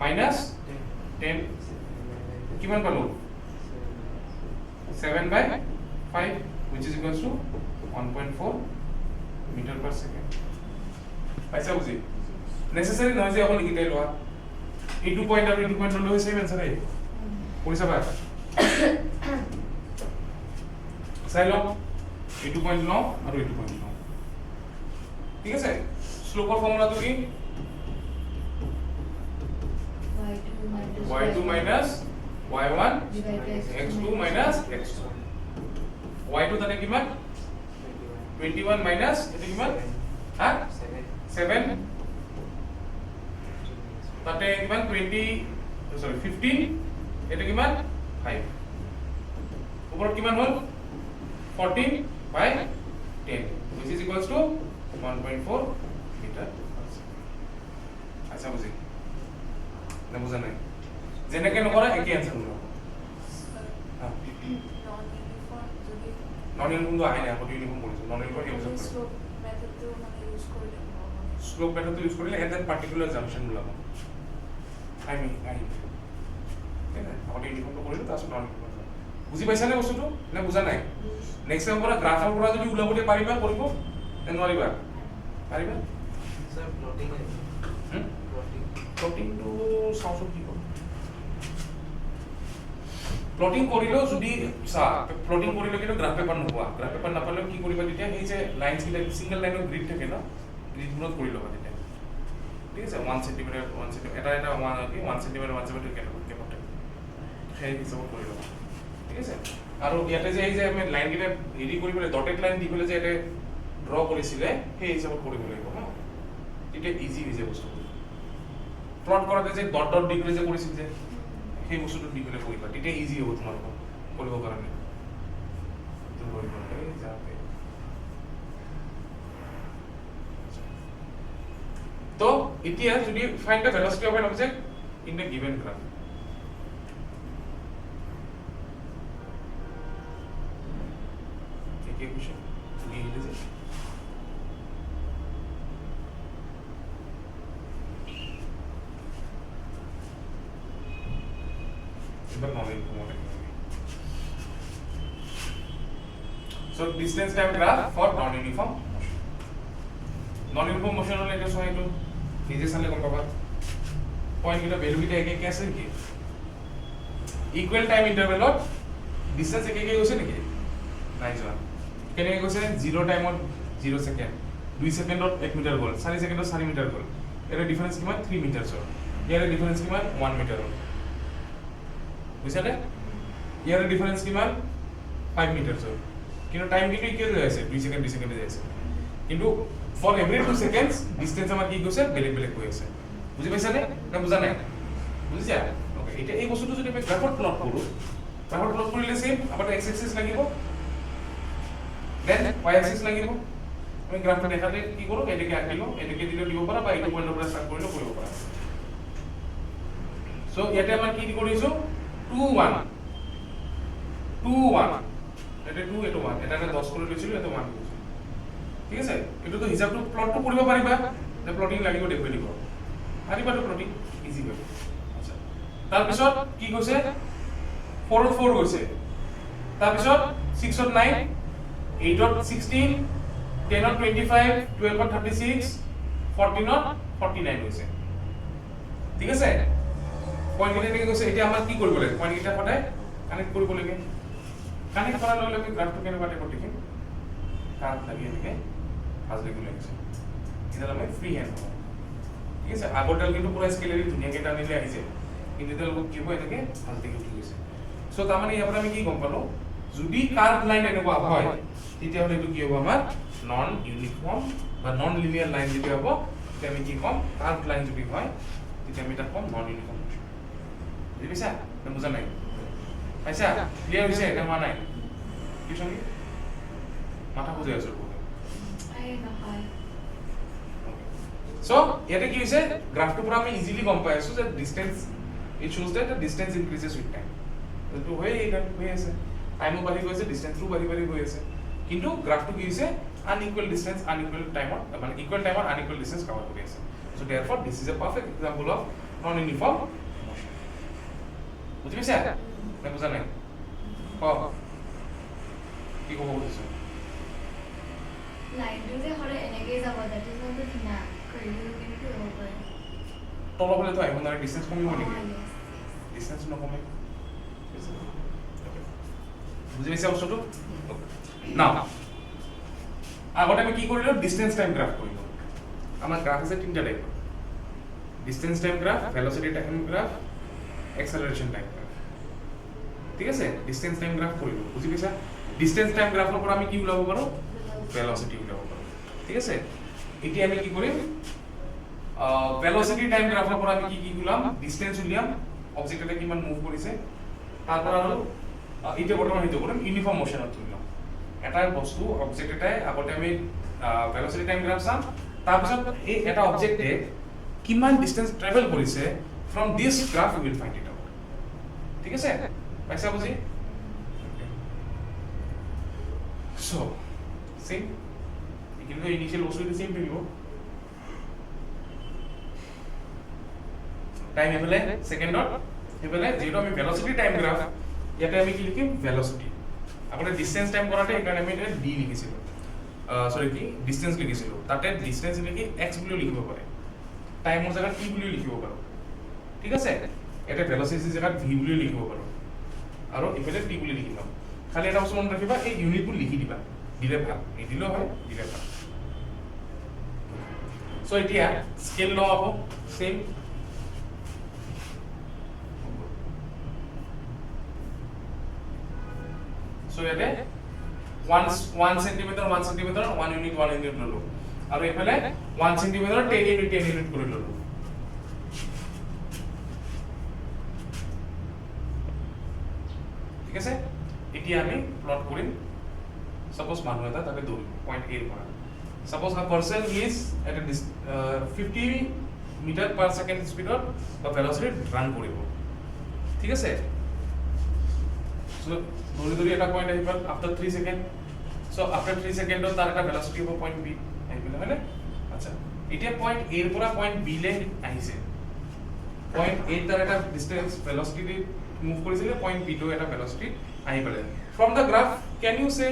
মাইনাস 10 কিমান পালো 7 by 5 which is equals to 1.4 meter per second পাইছা বুজি নেসেসারি নহয় যে অকল লিখিতে লোৱা এইটো পইণ্ট আৰু এইটো পইণ্ট লৈ সেম আনসাৰ আহি পইছা বা চাই লওঁ এইটো পইণ্ট লওঁ আৰু এইটো পইণ্ট লওঁ ঠিক আছে স্লোপৰ ফৰ্মুলাটো কি y2 minus y1 x2 minus x2 y2 তাতে কিমান 21 minus এটো কিমান হা 7 তাতে কিমান 15 এটা কিমান 5 উপৰত কিমান হ'ল 14 by 10 which is equals to 1.4 meter আচ্ছা বুজি না বুঝা নাই যেনেকে নকৰা একে আনসাৰ হলো হ্যাঁ নন ইউনিফৰ্ম তো আহে না কত ইউনিফৰ্ম কৰিছো নন ইউনিফৰ্ম ইউজ কৰিছো স্লোপ মেথড ইউজ কৰিলে এন্ড দেন পাৰ্টিকুলাৰ জাংশন ওলাব আই ঠিক আছে আমি ইউনিফৰ্ম তো কৰিলো তাছ নন ইউনিফৰ্ম বুজি পাইছা নে বস্তুটো না বুজা নাই নেক্সট টাইম পৰা গ্ৰাফৰ পৰা যদি উলাবতে পাৰিবা কৰিব নে নোৱাৰিবা পাৰিবা স্যাৰ প্লটিং প্লটিং তো সাউন্ড কি কৰিব প্লটিং কৰিলেও যদি প্লটিং কৰিলে কিন্তু গ্ৰাফ পেপাৰ নোপোৱা গ্ৰাফ পেপাৰ নাপালে কি কৰিবা তেতিয়া সেই যে লাইনস কিটা সিঙ্গেল লাইনৰ গ্ৰিড থাকে না গ্ৰিডবোৰত কৰি ল'বা তেতিয়া ঠিক আছে 1 সেমি এটা 1 সেমি 1 সেমি কেপট সেই হিচাপত কৰি ল'বা ঠিক আছে আৰু ইয়াতে যে এই যে আমি লাইন কিটা হেৰি কৰিবলৈ ডটেড লাইন দি পেলাই যে এটা ড্ৰ কৰিছিলে সেই হিচাপত কৰিব লাগিব হা তেতিয়া ইজি হৈ যায় বস্তুটো প্লট কৰাতে যে ডট ডট দি পেলাই যে কৰিছিল যে সেই বস্তুটো দি পেলাই কৰিবা তেতিয়া ইজি হ'ব তোমালোকৰ কৰিব কাৰণে তো কৰিব এই যাতে তো এতিয়া যদি find the velocity of an object in the given graph কি question কি লিখেছে এবার non-uniform so distance time graph for non-uniform motion non-uniform motion হলে এটা সহায় তো নিজে সালে কোন পাবা পয়েন্ট কিটা ভ্যালু কিটা একে আছে কি ইকুয়াল টাইম ইন্টারভেলত ডিসটেন্স একে গৈছে নেকি নাই যোৱা কেনে গৈছে 0 টাইমত 0 সেকেন্ড 2 সেকেন্ডত 1 মিটার গল 4 সেকেন্ডত 4 মিটার গল এর ডিফারেন্স কিমান 3 মিটারছ ইয়াৰ ডিফাৰেন্স কিমান 1 মিটাৰ বুঝছানে ইয়াৰ ডিফারেন্স কিমান 5 মিটারছ কিন্তু টাইম কিন্তু ইকুয়াল হৈ আছে 2 সেকেন্ড 2 সেকেন্ড হৈ আছে কিন্তু ফর এভরি 2 সেকেন্ডস ডিসটেন্স আমার কি গৈছে বেলেগ বেলেগ হৈ আছে বুজি পাইছানে না বুজা নাই বুজিছা ওকে এটা এই বস্তুটো যদি আমি গ্রাফত প্লট কৰো গ্ৰাফত প্লট কৰিলে সেম আমাৰ x এক্সিস লাগিব দেন y এক্সিস লাগিব আমি গ্রাফটা দেখাতে কি করব এটাকে আঁকিলো এটাকে দিলে দিব পারা বা এই পয়েন্টৰ পৰা স্টাৰ্ট কৰিলে কৰিব পাৰা সো ইয়াতে আমাৰ কি কৰিছো 2 1 2 1 এটা 2 এটা 1 এটা 10 কৰি লৈছিল এটা 1 ঠিক আছে এটো তো হিসাবটো প্লটটো কৰিব পাৰিবা যে প্লটিং লাগিব দেখুৱাই দিব পাৰিবা তো প্লটিং ইজি হয় আচ্ছা তাৰ পিছত কি কৈছে 4 ত 4 গৈছে তাৰ পিছত 6 ত 9 8 ত 16 10 ত 25 12 ত 36 14 ত 49 হৈছে ঠিক আছে পয়েন্ট কেইটা কি কৈছে এতিয়া আমাৰ কি কৰিব লাগে পয়েন্ট কেইটা সদায় কানেক্ট কৰিব লাগে কানেক্ট কৰাৰ লগে লগে গ্ৰাফটো কেনেকুৱা টাইপৰ দেখিম কাৰ্ভ লাগি এনেকে ফাজ ৰেগুলাৰ আছে এটা আমি ফ্ৰি হ্যান্ড ঠিক আছে আগৰডাল কিন্তু পুৰা স্কেলারি ধুনিয়াকে টানিলে আহিছে কিন্তু এটা লোক কি হয় এটাকে ফাজ দেখি উঠি গৈছে সো তাৰ মানে ইয়াৰ আমি কি গম পালো যদি কাৰ্ভ লাইন এনেকুৱা হয় তেতিয়া হলে এইটো কি হ'ব আমাৰ নন ইউনিফর্ম বা নন লিনিয়ার লাইন যদি হ'ব তেতিয়া আমি কি কম কার্ভ লাইন যদি হয় তেতিয়া আমি এটা কম নন ইউনিফর্ম বুজি পাইছা বুজা নাই আচ্ছা ক্লিয়ার হৈছে এটা হোৱা নাই কি সঙ্গে মাথা বুজাই আছো So, here কি হৈছে গ্রাফটো পুরা আমি ইজিলি কম পাই আছো যে distance it shows that the distance increases with time তো হয় এটা হৈ আছে টাইমও বাঢ়ি গৈছে ডিসটেন্সও বাঢ়ি গৈ আছে কিন্তু গ্রাফটো কি হৈছে unequal distance unequal time মানে equal time unequal distance cover কৰি আছে so therefore this is a perfect example of non uniform motion বুজি পাইছা না বুজা নাই কি ক'ব খুজিছো লাইনটো যে হলে এনেকৈ যাব that is not the thing না কৰিলে কেনেকৈ হ'ব পাৰে তলফালে তো আহিব না ডিসটেন্স কমিব নেকি ডিসটেন্স নকমে বুজি পাইছা বস্তুটো না আগতে আমি কি কৰিলো ডিসটেন্স টাইম গ্ৰাফ কৰিলো আমাৰ গ্ৰাফ আছে তিনটা type distance time graph velocity time graph acceleration time graph ঠিক আছে ডিসটেন্স টাইম গ্ৰাফ কৰিলো বুজি পাইছা ডিসটেন্স টাইম গ্ৰাফৰ পৰা আমি কি উলাব পাৰো velocity উলাব পাৰো ঠিক আছে এতিয়া আমি কি কৰিম velocity time graph পৰা আমি কি উলাম distance উলিয়াম অবজেক্ট এটা কিমান মুভ কৰিছে তাৰপৰ আৰু এটা বৰ্তমান হেতু কৰিম ইউনিফর্ম মোশনত উলাম এটা বস্তু অবজেক্ট এটাই আগতে আমি velocity time graph চাম তাৰপিছত এই এটা অবজেক্টে কিমান ডিসটেন্স ট্ৰাভেল কৰিছে from this graph we will find it out ঠিক আছে পাইছা বুজি so same কিন্তু ইনিশিয়াল বস্তুটো সেম থাকিব টাইম এফালে সেকেন্ডত এফালে যেটো আমি ভেলোসিটি টাইম গ্রাফ ইয়াতে আমি কি লিখিম ভেলোসিটি আপনি ডিসটেন্স টাইম কৰাতে এখানে আমি এটা ডি লিখিছিলো সৰি কি ডিসটেন্স লিখিছিলো তাতে ডিসটেন্স লিখি x বুলি লিখিব পাৰে টাইমৰ জায়গাত t বুলি লিখিব পাৰো ঠিক আছে এটা ভেলোসিটিৰ জায়গাত v বুলি লিখিব পাৰো আৰু এফালে t বুলি লিখিম খালি এটা বস্তু মনত ৰাখিবা এই ইউনিটবোৰ লিখি দিবা দিলে ভাল নিদিলে হয় দিলে ভাল সো এতিয়া স্কেল ল হ'ব সেম সো ইয়াতে 1 সেন্টিমিটার 1 ইউনিট ললো আৰু এফালে 1 সেন্টিমিটাৰ 10 ইউনিট কৰি ললো ঠিক আছে এতিয়া আমি প্লট কৰিম সাপোজ মানুহ এটা তাকে দৌৰিব পয়েন্ট এ পৰা suppose a person is at a 50 meter per second speed or velocity run করিব ঠিক আছে so ধৰি এটা পয়েন্ট আহিব after 3 second so after 3 second তাৰ এটা velocity হ'ব পয়েন্ট b আহিলে মানে আচ্ছা এতিয়া পয়েন্ট a ৰ পৰা পয়েন্ট b লে আহিছে পয়েন্ট a তাৰ এটা ডিসটেন্স velocity মুভ কৰিছিলে পয়েন্ট b টো এটা velocity আহি পালে from the graph can you say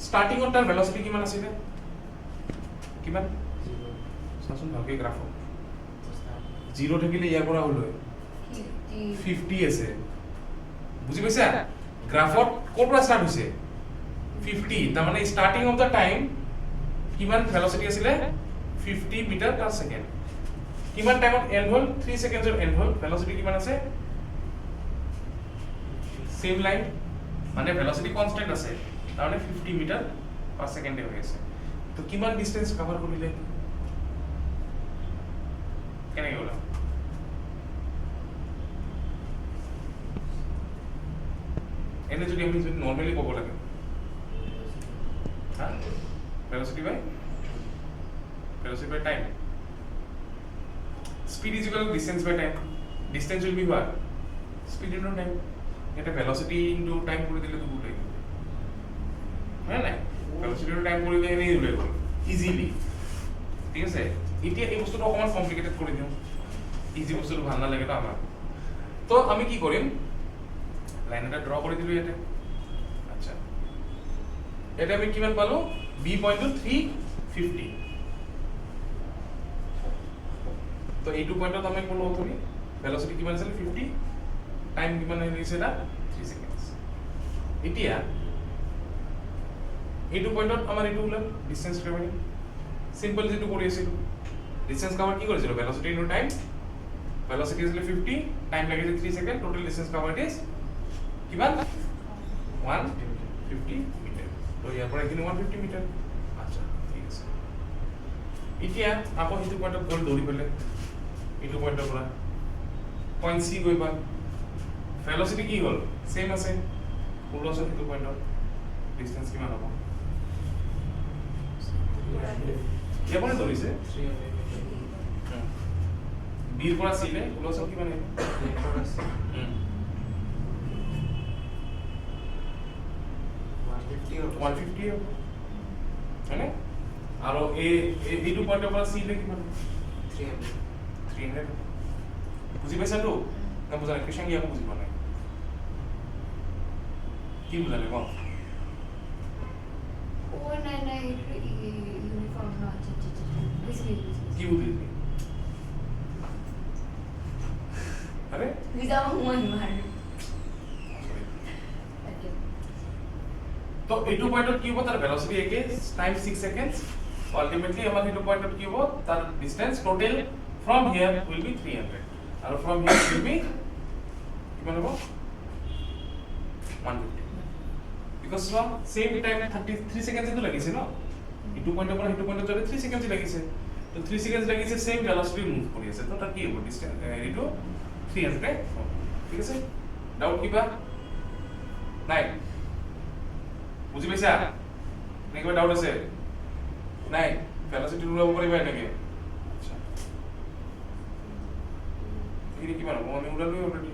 starting on তাৰ velocity কিমান আছিল কিমান চাচোন ভালকে গ্ৰাফ 0 থাকিলে ইয়াৰ পৰা হল 50 আছে বুজি পাইছা গ্ৰাফত কোৰ পৰা স্টাৰ্ট হৈছে 50 তাৰ মানে স্টাৰ্টিং অফ দা টাইম কিমান ভেলোসিটি আছিল 50 মিটাৰ পাৰ সেকেন্ড কিমান টাইমত এন্ড হল 3 সেকেন্ডৰ এন্ড হল ভেলোসিটি কিমান আছে সেম লাইন মানে ভেলোসিটি কনস্ট্যান্ট আছে তাৰ মানে 50 মিটাৰ পাৰ সেকেন্ডে হৈ আছে তো কিমান ডিসটেন্স কভাৰ কৰিলে কেনেকৈ ওলাম এনে যদি আমি যদি নরমালি ক'ব লাগে হা velocity by time speed is equal to distance by time distance will be what speed into time এটা velocity into time করে দিলে তো ভুল হয়ে হ্যাঁ না velocity into time করে দিলে এই উড়ে গেল ইজিলি ঠিক আছে এতিয়া এই বস্তুটো অকমান কমপ্লিকেটেড কৰি দিও ইজি বস্তুটো ভাল না লাগে তো আমাৰ তো আমি কি কৰিম লাইন এটা ড্ৰ কৰি দিলো ইয়াতে আচ্ছা এটা আমি কিমান পালো b পয়েন্ট 350 তো এই 2 পয়েন্টত আমি কোন অথনি ভেলোসিটি কিমান আছিল 50 টাইম কিমান হৈছে না 3 সেকেন্ডস এতিয়া এই 2 পয়েন্টত আমাৰ এইটো হল ডিসটেন্স ট্ৰাভেলিং সিম্পল যেটো কৰি আছিল ডিসটেন্স কভাৰ কি কৰিছিল ভেলোসিটি ইনটু টাইম ভেলোসিটি আছিল 50 টাইম লাগিছে 3 second total distance cover is কিমান 150 মিটার তো ইয়াৰ পৰা এখিনি 150 মিটাৰ আচ্ছা ঠিক আছে এতিয়া আপো হিটো পয়েন্টত গল দৌৰি পেলে এইটো পয়েন্টৰ পৰা পয়েন্ট সি গৈ পাল ভেলোসিটি কি হল সেম আছে ওলছ হিটো পয়েন্টত ডিসটেন্স কিমান হ'ব কেমন দৌৰিছে 300 বিৰ পৰা সিলে ওলছ কিমান হ'ব 150 হয়নে আৰু এইটো পয়েন্টৰ পৰা সি লে কিমান 300 বুজি পাইছা তো না বুজা নাই কৃষ্ণ ইয়াক বুজি পোৱা নাই কি বুজালে কোৱা ও নাই নাই ইউনিফৰ্ম না বুঝলি কি বুঝলি আৰে নিজাম হুমান মাৰ তো এইটো পয়েন্টত কি হ'ব তাৰ ভেলোসিটি একে টাইম 6 সেকেন্ডস আলটিমেটলি আমাৰ এইটো পয়েন্টত কি হ'ব তাৰ distance total from here will be 300 and from here will be কিমান হ'ব 150 because from same time 33 seconds এটো লাগিছে ন এইটো পয়েন্টৰ পৰা এইটো পয়েন্টত যাতে 3 seconds লাগিছে তো 3 seconds লাগিছে সেম ভেলোসিটি মুভ কৰি আছে তো তাৰ কি হ'ব ডিসটেন্স এইটো 300 ঠিক আছে ডাউট কিবা নাই বুজি পাইছা নে কিবা ডাউট আছে নাই ভেলোসিটি উলাব পাৰিবা এনেকে আচ্ছা এখিনি কিমান হ'ব আমি উলালো অলৰেডি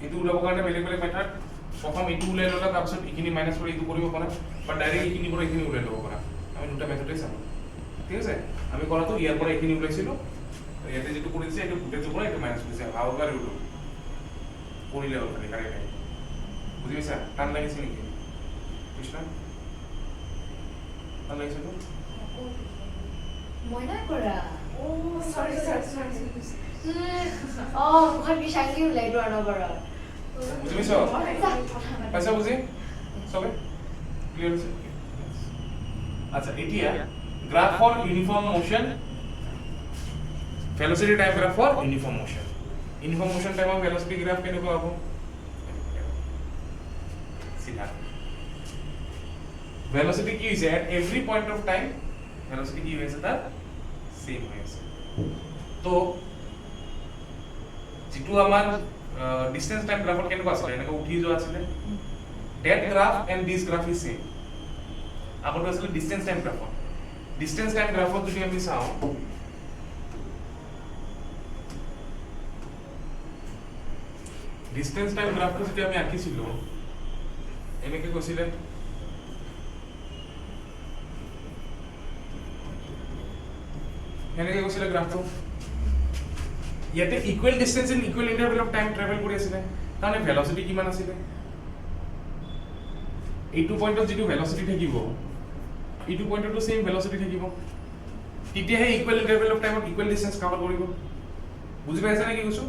এইটো উলাবৰ কাৰণে বেলেগ বেলেগ মেথড প্ৰথম এইটো উলাই ললা তাৰপিছত এখিনি মাইনাস কৰি এইটো কৰিব পাৰা বা ডাইৰেক্ট এখিনি পৰা এখিনি উলাই ল'ব পাৰা আমি দুটা মেথডে চাম ঠিক আছে আমি কৰাটো ইয়াৰ পৰা এখিনি উলাইছিলো ইয়াতে যেটো কৰিছে এইটো ফুটেজৰ পৰা এইটো মাইনাস কৰিছে হাউগাৰ উলো কৰিলে হ'ল খালি কাৰে নাই বুজি পাইছা টান লাগিছে নেকি কৃষ্ণ টান লাগিছে তো মই না কৰা ও সরি ও ওখান কি শাঙ্গি উলাই দোয়া নবরা বুজি পাইছো পাইছা বুজি সবে ক্লিয়ার আছে আচ্ছা এতিয়া graph for uniform motion velocity time graph for uniform motion time of velocity graph কেনেকুৱা হ'ব সিধা velocity কি হৈছে at every point of time velocity কি হৈছে তাৰ same হৈ আছে তো যেটো আমাৰ distance time graph কেনেকুৱা আছিল এনেকৈ উঠি যোৱা আছিল that graph and this graph is same আগতে আছিল distance time graph distance time graph যদি আমি চাও distance time graph যদি আমি আঁকিছিলো এনেকে কৈছিলে এনেকে কৈছিলে গ্ৰাফটো ইয়াতে equal distance in equal interval of time travel কৰি আছিলে মানে ভেলোসিটি কিমান আছিলে এইটো পইণ্টত যেটো ভেলোসিটি থাকিব এইটো পইণ্টতো সেম ভেলোসিটি থাকিব তেতিয়াহে ইকুৱেল ইন্টাৰভেল অফ টাইমত ইকুৱেল ডিসটেন্স কভাৰ কৰিব বুজি পাইছা নে কি কৈছো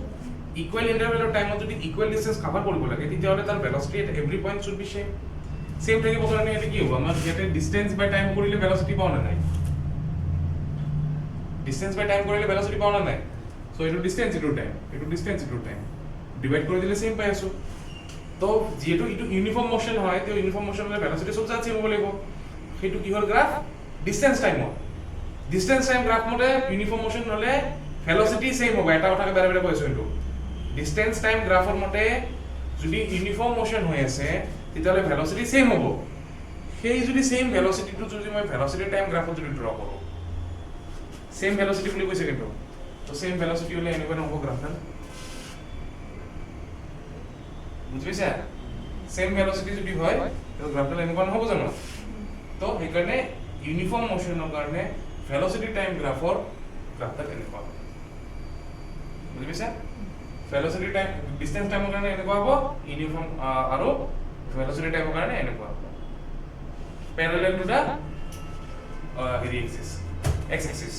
ইকুৱেল ইন্টাৰভেল অফ টাইমত যদি ইকুৱেল ডিসটেন্স কভাৰ কৰিব লাগে তেতিয়াহলে তাৰ velocity at every point should be same থাকিব কাৰণে এটা কি হ'ব আমাৰ ইয়াতে ডিসটেন্স বাই টাইম কৰিলে ভেলোসিটি পাও না নাই ডিসটেন্স বাই টাইম কৰিলে ভেলোসিটি পাও না নাই সো এটো ডিসটেন্স ইনটু টাইম ডিভাইড কৰি দিলে সেম পাই আছো তো যেহেতু এটো ইউনিফর্ম মোশন হয় তো ইউনিফর্ম মোশন হলে ভেলোসিটি সব জাতি হ'ব লাগিব সেইটো কি হল গ্রাফ ডিসটেন্স টাইম গ্রাফ মতে ইউনিফর্ম মোশন হলে ভেলোসিটি সেম হ'ব এটা কথাকে বাৰে বাৰে কৈছো এটো ডিসটেন্স টাইম গ্ৰাফৰ মতে যদি ইউনিফর্ম মোশন হৈ আছে তেতিয়াহলে ভেলোসিটি সেম হ'ব সেই যদি সেম ভেলোসিটিটো যদি মই ভেলোসিটি টাইম গ্রাফত যদি ড্ৰ কৰো সেম ভেলোসিটি বুলি কৈছে কিন্তু তো সেম ভেলোসিটি হলে এনেকুৱা নহব গ্ৰাফডাল বুঝি পাইছা সেম ভেলোসিটি যদি হয় তো গ্ৰাফডাল এনেকুৱা নহব জানো তো সেইকাৰণে ইউনিফৰ্ম মোশনৰ কাৰণে ভেলোসিটি টাইম গ্ৰাফৰ গ্ৰাফডাল এনেকুৱা হ'ব বুঝি পাইছা ভেলোসিটি টাইম ডিসটেন্স টাইমৰ কাৰণে এনেকুৱা হ'ব ইউনিফৰ্ম আৰু ভেলোসিটি টাইমৰ কাৰণে এনেকুৱা হ'ব প্যাৰালাল টু দা হেৰি এক্সিস x axis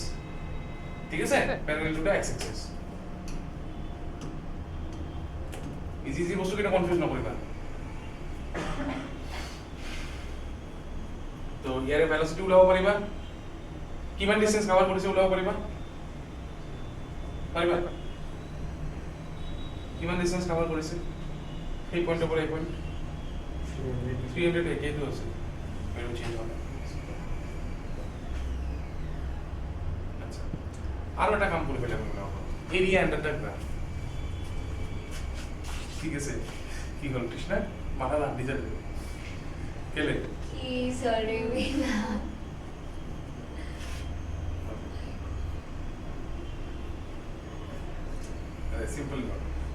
ঠিক আছে parallel to the x axis ইজি বস্তু কিটা কনফিউজ নকৰিবা তো ইয়াৰে ভেলোসিটি উলাব পাৰিবা কিমান ডিসটেন্স কভাৰ কৰিছে উলাব পাৰিবা কিমান ডিসটেন্স কভাৰ কৰিছে সেই পইণ্টৰ পৰা এই পইণ্ট 300 একেইটো আছে আৰু চেঞ্জ হোৱা নাই আচ্ছা আৰু এটা কাম কৰিব লাগিব এৰিয়া আন্ডাৰ দা গ্ৰাফ ঠিক আছে কি হল কৃষ্ণা মাথা লাড্ডি যাবে কেলে কি সরি বিনা সিম্পল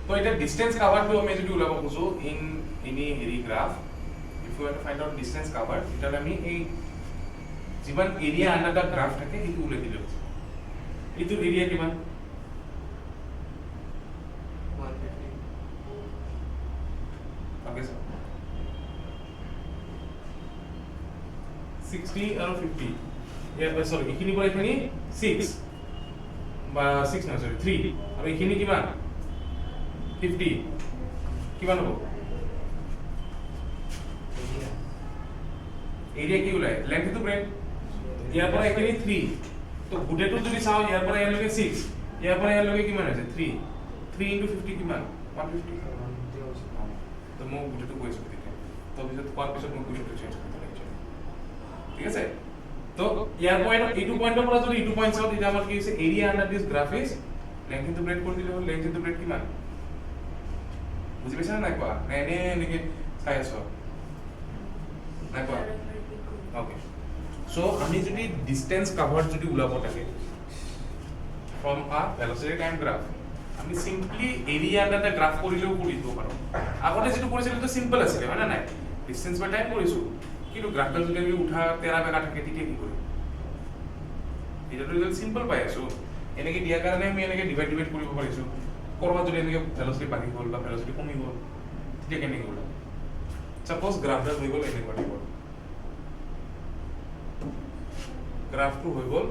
তো এটা ডিসটেন্স কভার তো আমি যদি উলাব খুজো ইন এনি হেৰি graph if you have to find out distance cover এটা আমি এই যিমান এরিয়া আন্ডার দা গ্রাফ থাকে সেইটো উলাই দিলো এইটো এরিয়া কিমান 150 ওকে স্যার 60 আৰু 50 সৰি এখিনি পৰা এখিনি 6 বা 6 না সৰি 3 আৰু এখিনি কিমান 50 কিমান হ'ব এৰিয়া কি ওলাই লেংথ টু ব্ৰেডথ ইয়াৰ পৰা এখিনি 3 তো গুটেটো যদি চাও ইয়াৰ পৰা ইয়ালৈকে 6 ইয়াৰ পৰা ইয়ালৈকে কিমান আছে 3 3 into 50 কিমান 150 তো মই গুটেটো কৈছো তেতিয়া তো পিছত কোৱাৰ পিছত মই গুটেটো চেঞ্জ কৰি দিম ঠিক আছে তো ইয়াৰ পইণ্ট এইটো পইণ্টৰ পৰা যদি এইটো পইণ্ট চাও তেতিয়া আমাৰ কি হৈছে area under this graph is length into breadth কৰি দিলে হ'ল লেংথ ইনটু ব্ৰেডথ কিমান বুজি পাইছা নাই কোৱা নাই এনেকে চাই আছো নাই কোৱা ওকে সো আমি যদি ডিসটেন্স কভার যদি উলাব থাকে from a velocity time graph আমি simply area under the graph কৰিলেও কৰি দিব পাৰো আগতে যেটো কৰিছিল তো সিম্পল আছিল হয় না নাই ডিসটেন্স বাই টাইম কৰিছো কিন্তু গ্ৰাফডাল যদি আমি উঠা তেৰা বেকা থাকে তেতিয়া কি কৰিম এটা ৰিজাল্ট সিম্পল পাই আছো এনেকে দিয়া কাৰণে আমি এনেকে ডিভাইড কৰিব পাৰিছো কৰবা যদি এনেকে ভেলোসিটি বাঢ়ি গ'ল বা ভেলোসিটি কমি গ'ল তেতিয়া কেনেকে হ'ল সাপোজ গ্রাফডাল হৈ গ'ল এনেকুৱা দিব গ্ৰাফটো হৈ গ'ল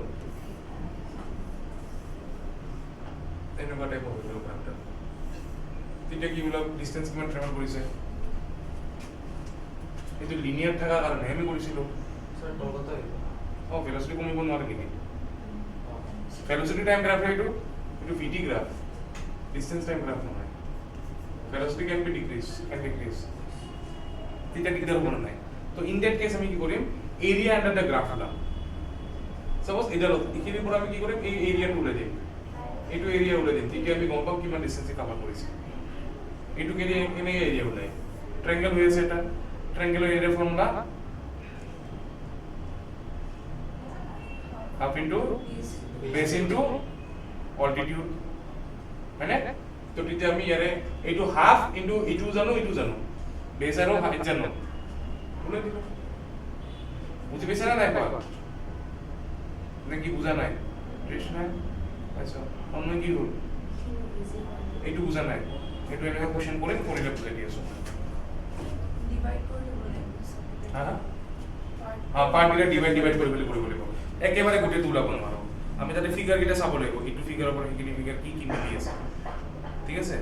এনেকুৱা টাইপ হৈ গ'ল গ্ৰাফটা তেতিয়া কি হলো ডিসটেন্স কিমান ট্ৰাভেল কৰিছে এইটো লিনিয়াৰ থাকা কাৰণে আমি কৰিছিলো স্যাৰ কলকাতা ভেলোসিটি কমিব নোৱাৰে নেকি ভেলোসিটি টাইম গ্ৰাফ এইটো ভিটি গ্ৰাফ ডিসটেন্স টাইম গ্ৰাফ নহয় ভেলোসিটি ক্যান বি ডিক্ৰিজ তেতিয়া দিগদাৰ হ'ব নাই তো ইন দ্যাট কেস আমি কি কৰিম এৰিয়া আন্ডাৰ দা গ্ৰাফ হলাম সাপোজ এডালত এখিনিৰ পৰা আমি কি কৰিম এই এৰিয়াটো উলাই দিম এইটো এৰিয়া উলাই দিম তেতিয়া আমি গম পাম কিমান ডিসটেন্স কভাৰ কৰিছে এইটো এনে এৰিয়া উলাই ট্ৰায়াঙ্গেল হৈ আছে এটা ট্ৰায়াঙ্গুলাৰ এৰিয়াৰ formula half into base into altitude মানে তো তেতিয়া আমি ইয়াৰে এইটো হাফ ইনটু ইটু জানো বেস আৰু হাইট জানো বলে দিলো বুঝি পেছ না নাই কোৱা নাকি বুঝা নাই টেস্ট নাই আচ্ছা অন্য কি হল এইটো বুঝা নাই এইটো এনেকা কোশ্চেন কৰিলে বুজাই দি আছো ডিভাইড কৰি বলে হ্যাঁ পাৰ্ট গিলা ডিভাইড কৰি লাগিব একেবাৰে গোটেই ওলাব নোৱাৰো আমি তাতে ফিগাৰ গিটা চাব লাগিব ইটো ফিগাৰৰ পৰা সেইখিনি ফিগাৰ কি মিলি আছে ঠিক আছে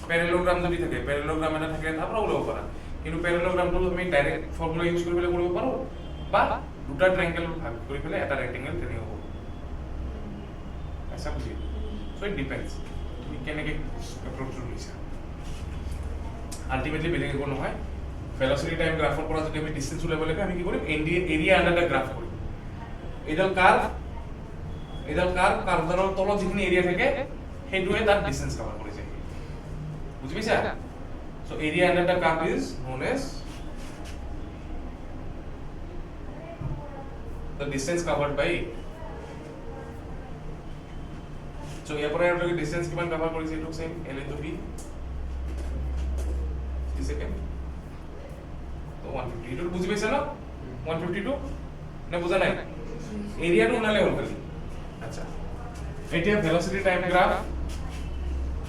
প্যারালেলোগ্রাম যদি থাকে প্যারালেলোগ্রাম এটা থাকে তারপর ওলাব পারা কিন্তু প্যারালেলোগ্রামটো আমি ডাইরেক্ট ফর্মুলা ইউজ কৰি পেলাই কৰিব পাৰো বা দুটা ট্ৰায়াঙ্গেল ভাগ কৰি পেলাই এটা ৰেক্টেঙ্গেল তেনেকৈ হ'ব ऐसा বুঝি সো ইট ডিপেন্ডস তুমি কেনেকৈ এপ্ৰোচ লৈছা আলটিমেটলি বেলেগ একো নহয় ভেলোসিটি টাইম গ্ৰাফৰ পৰা যদি আমি ডিসটেন্স উলাব লাগে আমি কি কৰিম এৰিয়া আন্ডাৰ দা গ্ৰাফ কৰিম এইডাল কাৰ্ভৰ তলত যিখিনি এৰিয়া থাকে সেইটোৱে তাৰ ডিসটেন্স কভাৰ কৰি যায় বুঝি পাইছা so area under the curve is known as the distance covered by it. So ইয়াৰ পৰা ইয়াৰ ডিসটেন্স কিমান কভাৰ কৰিছে এইটো সেম l into b কি সেকেন্ড তো 150 এইটো বুজি পাইছা না 152 না বুজা নাই এরিয়াটো উনালে হ'ল খালি আচ্ছা এটা velocity time graph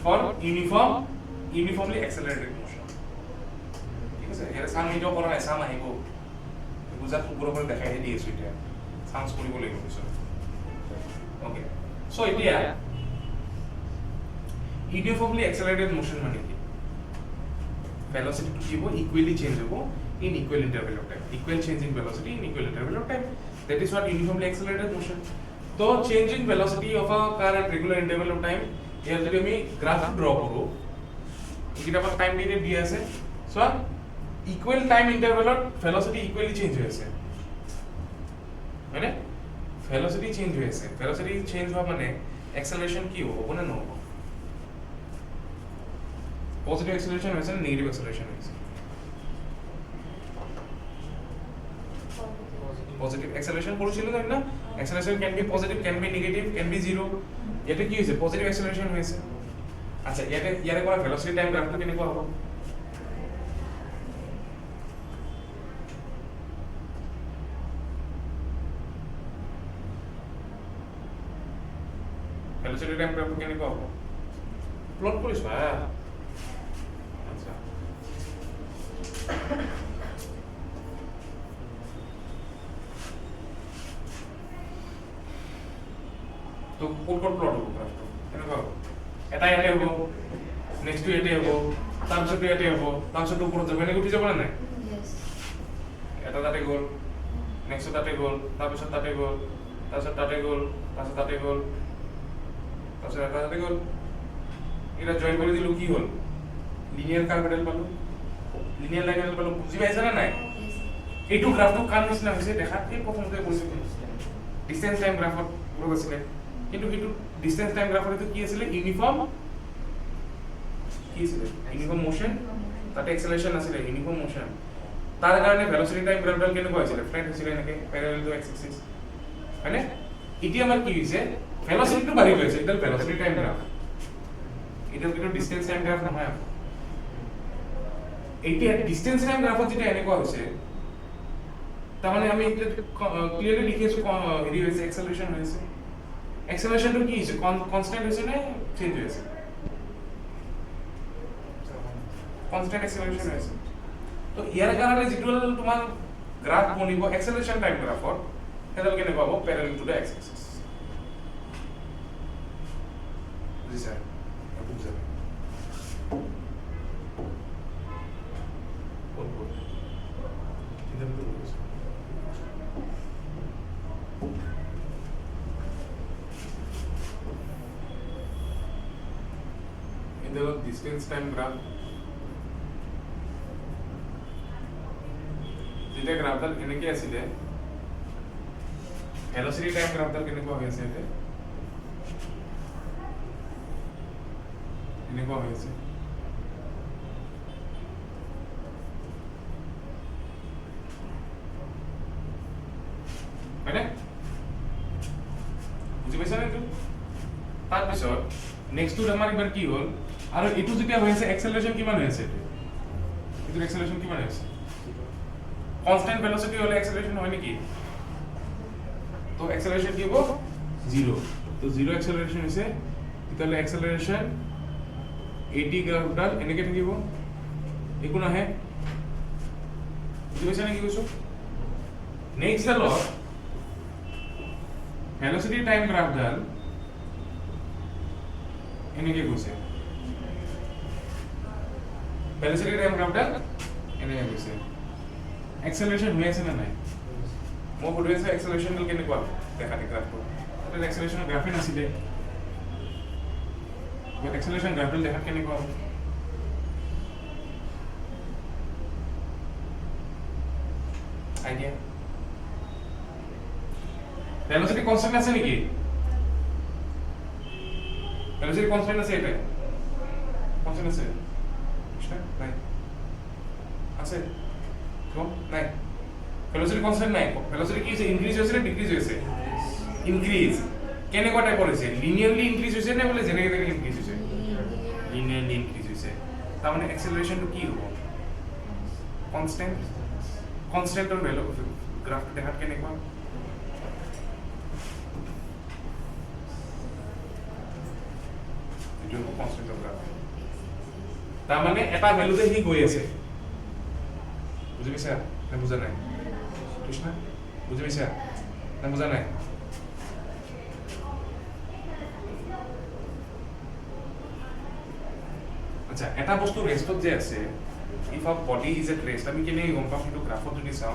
for uniformly accelerated motion ঠিক আছে এর সাম ভিডিও কৰা নাই সাম আহিব বুজাত পুৰো কৰে দেখাই দিয়েছো এটা সামস কৰিব লাগিব কিছু ওকে সো এতিয়া ইউনিফর্মলি অ্যাক্সেলারেটেড মোশন মানে কি velocity to give equally change in equal interval of time equal change in velocity in equal interval of time that is what uniformly accelerated motion so changing velocity of a car at regular interval of time here যদি আমি graph draw করব এটা আমার time period দিয়া আছে so equal time ইন্টারভ্যালত velocity equally change হয়েছে মানে velocity চেঞ্জ হয়েছে velocity চেঞ্জ হওয়া মানে acceleration কি হবে না নহব positive acceleration হয়েছে না নেগেটিভ acceleration হয়েছে positive acceleration পড়ছিল না acceleration can be positive can be negative can be zero এটা কি হয়েছে positive acceleration হয়েছে আচ্ছা ইয়ারে কোন velocity time গ্রাফটা কেনেকুৱা হ'ব velocity time গ্ৰাফটা কেনেকুৱা হ'ব প্লট কৰিছ আচ্ছা তো কোন প্লট হ'ব গ্ৰাফটো কেনেকুৱা হ'ব এটা ইয়াতে হ'ব নেক্সট টু ইয়াতে হ'ব তাৰপিছত ইয়াতে হ'ব তাৰপিছত ওপৰত যাব এনেকৈ উঠি যাব না নাই Yes. এটা তাতে গ'ল নেক্সট তাতে গ'ল তাৰপিছত তাতে গ'ল তাৰপিছত তাতে গ'ল তাৰপিছত তাতে গ'ল তাৰপিছত এটা তাতে গ'ল এটা জয়েন কৰি দিলো কি হ'ল লিনিয়াৰ কাৰ্ভ এডাল পালো লিনিয়াৰ লাইন এডাল পালো বুজি পাইছা না নাই Yes. এইটো গ্ৰাফটো কাৰ নিচিনা হৈছে দেখাত এই প্ৰথমতে কৈছিল ডিসটেন্স টাইম গ্রাফত লগ আছিল কিন্তু এইটো ডিসটেন্স টাইম গ্রাফত এইটো কি আছিল ইউনিফর্ম কি আছিল ইউনিফর্ম মোশন তাতে এক্সেলারেশন আছিল ইউনিফর্ম মোশন তার কারণে ভেলোসিটি টাইম গ্রাফডাল কেনেকুৱা হৈছিল ফ্ল্যাট হৈছিল এনেকে প্যাৰালাল টু এক্স এক্সিস মানে এতিয়া আমাৰ কি হৈছে ভেলোসিটিটো বাঢ়ি গৈছে এটা ভেলোসিটি টাইম গ্রাফ এটা কিন্তু ডিসটেন্স টাইম গ্রাফ নহয় এতিয়া ডিসটেন্স টাইম গ্রাফত যেটা এনেকুৱা হৈছে তাৰ মানে আমি এটা ক্লিয়াৰলি লিখেছি হেৰি হৈছে এক্সেলারেশন হৈছে এক্সেলারেশনটো কি হৈছে কনস্ট্যান্ট হৈছে নে চেঞ্জ হৈছে কনস্ট্যান্ট এক্সেলারেশন হৈছে তো ইয়াৰ কাৰণে যেটো তোমাৰ গ্রাফ বনিব এক্সেলারেশন টাইম গ্রাফত হেডাল কেনে পাব parallel to the x axis বুজিছা বুজিছা in the distance time graph যেটা গ্রাফডাল এনেকে আছিলে velocity time গ্রাফডাল কেনেকুৱা হৈ আছে এতে এনেকুৱা হৈ আছে নেক্সটটো আমাৰ এবাৰ কি হ'ল আৰু এটো যেতিয়া হৈ আছে এক্সেলাৰেশন কিমান হৈ আছে এটো এক্সেলাৰেশন কিমান হৈ আছে কনস্ট্যান্ট ভেলোসিটি হলে এক্সেলারেশন হয় নাকি তো এক্সেলারেশন কি হবে 0 তো 0 এক্সেলারেশন হইছে তাহলে এক্সেলারেশন 80 গ্রাফডাল এনেকে থাকিব একো নাহে বুঝিছে না কি কৈছো নেক্সট হল ভেলোসিটি টাইম গ্রাফডাল এনেকে গৈছে ভেলোসিটি টাইম গ্রাফডাল এনেকে গৈছে acceleration হৈ আছে না নাই মই বলি আছে acceleration ডাল কেনেকুৱা দেখাতে গ্ৰাফটো এটা acceleration গ্ৰাফে নাছিলে বাট acceleration গ্ৰাফ ডাল দেখাত কেনেকুৱা আইডিয়া velocity constant আছে নেকি velocity constant আছে এটা constant আছে নাই আছে নাই velocity constant নাই velocity কি হৈছে ইনক্রিজ হৈছে নে ডিক্রিজ হৈছে ইনক্রিজ কেনেকুৱা টাইপৰ হৈছে লিনিয়াৰলি ইনক্ৰিজ হৈছে নে বলে যেনেকৈ তেনেকৈ ইনক্ৰিজ হৈছে লিনিয়াৰলি ইনক্ৰিজ হৈছে তাৰ মানে এক্সেলাৰেশনটো কি হ'ব কনস্ট্যান্টৰ ভ্যালু গ্ৰাফ দেখাত কেনেকুৱা এটো কনস্ট্যান্টৰ গ্ৰাফ তাৰ মানে এটা ভ্যালুতে হি গৈ আছে বুঝি পাইছা না বুঝা নাই কৃষ্ণ বুঝি পাইছা না বুঝা নাই আচ্ছা এটা বস্তু রেস্টত যে আছে if a body is at rest আমি কেনে গম পাম কিন্তু গ্রাফত যদি চাও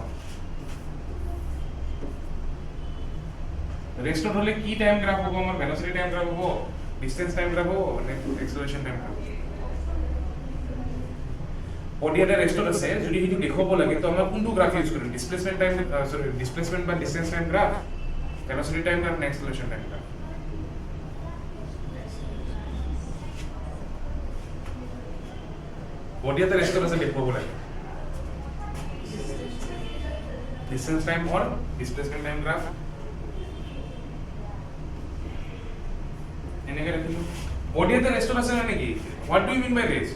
রেস্টত হলে কি টাইম গ্রাফ হ'ব আমাৰ ভেলোসিটি টাইম গ্রাফ হ'ব ডিসটেন্স টাইম গ্রাফ হ'ব নে এক্সেলারেশন টাইম গ্রাফ বডি এটা রেস্টত আছে যদি হিটো দেখাব লাগে তো আমরা কোনটো গ্রাফ ইউজ কৰিম ডিসপ্লেসমেন্ট টাইম সরি ডিসপ্লেসমেন্ট বা distance time graph velocity time graph না এক্সেলারেশন টাইম গ্রাফ বডি এটা রেস্টত আছে দেখাব লাগে distance time or displacement time graph এনেকে ৰাখিলো বডি এটা ৰেস্টত আছে নেকি what do you mean by rest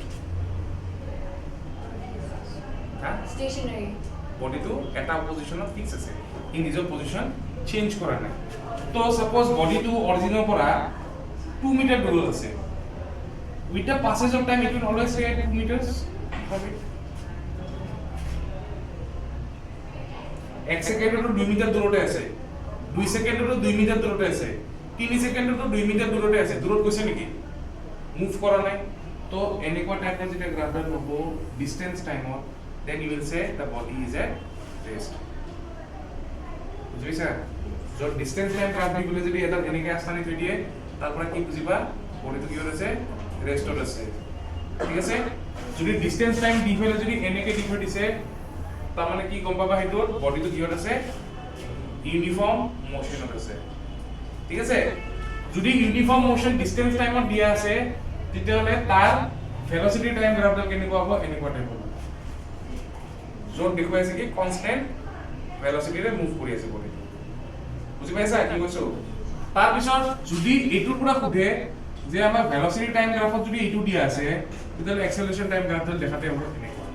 stationary বডিটো এটা পজিশনত ফিক্স আছে ই নিজৰ পজিশন চেঞ্জ কৰা নাই তো সাপোজ বডিটো অৰিজিনৰ পৰা 2 মিটাৰ দূৰত আছে with the passage of time it will always stay at 2 metres এক সেকেন্ডতো 2 মিটাৰ দূৰতে আছে 2 সেকেন্ডতো 2 মিটাৰ দূৰতে আছে 3 সেকেন্ডতো 2 মিটাৰ দূৰতে আছে দূৰত গৈছে নেকি মুভ কৰা নাই তো এনেকুৱা টাইপৰ যেতিয়া গ্ৰাফডাল হ'ব ডিসটেন্স টাইমত then you will say the body is at rest বুঝিছা যো ডিসটেন্স টাইম গ্রাফ দিবলে যদি এটা এনেকে আস্থানি থৈ দিয়ে তারপর কি বুঝিবা বডিটো কি হৈছে রেস্টত আছে ঠিক আছে যদি ডিসটেন্স টাইম দি হলে যদি এনেকে দি থৈ দিছে তাৰ মানে কি গম পাবা হেটো বডিটো কি আছে ইউনিফর্ম মোশনত আছে ঠিক আছে যদি ইউনিফর্ম মোশন ডিসটেন্স টাইমত দিয়া আছে তেতিয়াহলে তাৰ ভেলোসিটি টাইম গ্ৰাফডাল কেনেকুৱা হ'ব এনেকুৱা টাইপ হ'ব জোন দেখুৱাই আছে কি কনস্ট্যান্ট ভেলোসিটিৰে মুভ কৰি আছে বডি বুজি পাইছা কি কৈছো তাৰ পিছত যদি এটোৰ পৰা খুধে যে আমাৰ ভেলোসিটি টাইম গ্ৰাফত যদি এটো দিয়া আছে তেতিয়াহলে এক্সেলাৰেশন টাইম গ্ৰাফডাল দেখাতে হ'ব এনেকুৱা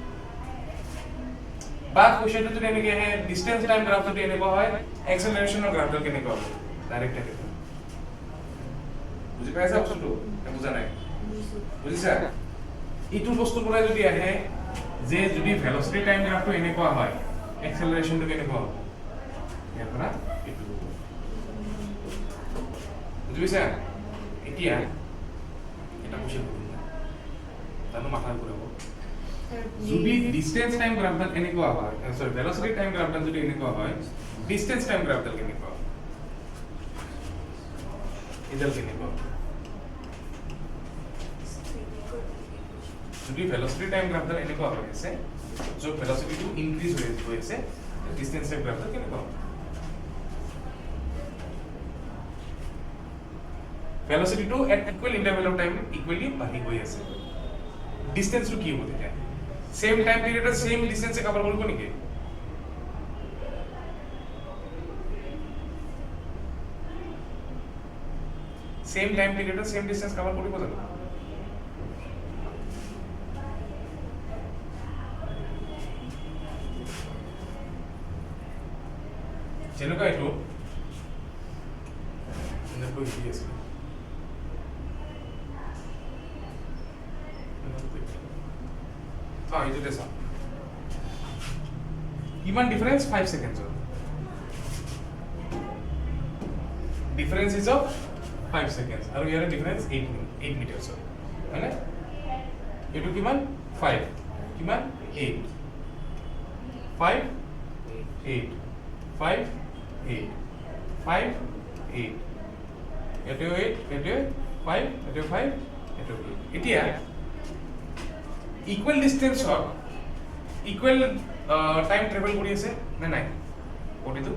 বা কোৱেশ্চনটো যদি এনেকে আহে ডিসটেন্স টাইম গ্ৰাফ যদি এনেকুৱা হয় এক্সেলাৰেশনৰ গ্ৰাফডাল কেনেকুৱা হ'ব ডাইৰেক্ট থাকে বুজি পাইছা বস্তুটো বুজা নাই বুজিছা ইটো বস্তুৰ পৰা যদি আহে যে যদি ভেলোসিটি টাইম গ্ৰাফটো এনেকুৱা হয় এক্সেলাৰেশনটো কেনেকুৱা হ'ব ইয়াৰ পৰা এটো বুজিছা এতিয়া এটা কোৱেশ্চন কৰিম তানো মাথা ঘূৰাব যদি ডিসটেন্স টাইম গ্ৰাফডাল এনেকুৱা হয় সৰি ভেলোসিটি টাইম গ্ৰাফডাল যদি এনেকুৱা হয় ডিসটেন্স টাইম গ্ৰাফডাল কেনেকুৱা হ'ব ইডাল কেনেকুৱা হ'ব যদি velocity time graph ডাল এনেকুৱা হৈ আছে যো velocity টো ইনক্ৰিজ হৈ আছে distance time graph ডাল কেনেকুৱা হ'ব velocity টো at equal interval of time equally বাঢ়ি গৈ আছে distance টো কি হ'ব তেতিয়া same time period এ same distance এ কভার কৰিব নেকি সেম টাইম পিৰিয়ডত সেম ডিসটেন্স কভাৰ কৰিব জানো যেনেকুৱা এইটো এনেকৈ কি আছে এইটোতে চাওঁ কিমান difference 5 সেকেন্ডছৰ difference is of 5 seconds আৰু ইয়াৰ difference 8 meters হয়নে এটো কিমান 5 কিমান 8 5 8 5 8 5 8 এটো 8 এটো 5 এটো 5 এটো 8 এতিয়া ইকুৱেল ডিসটেন্স হক ইকুৱেল টাইম ট্ৰেভেল কৰি আছে না নাই ওটিটো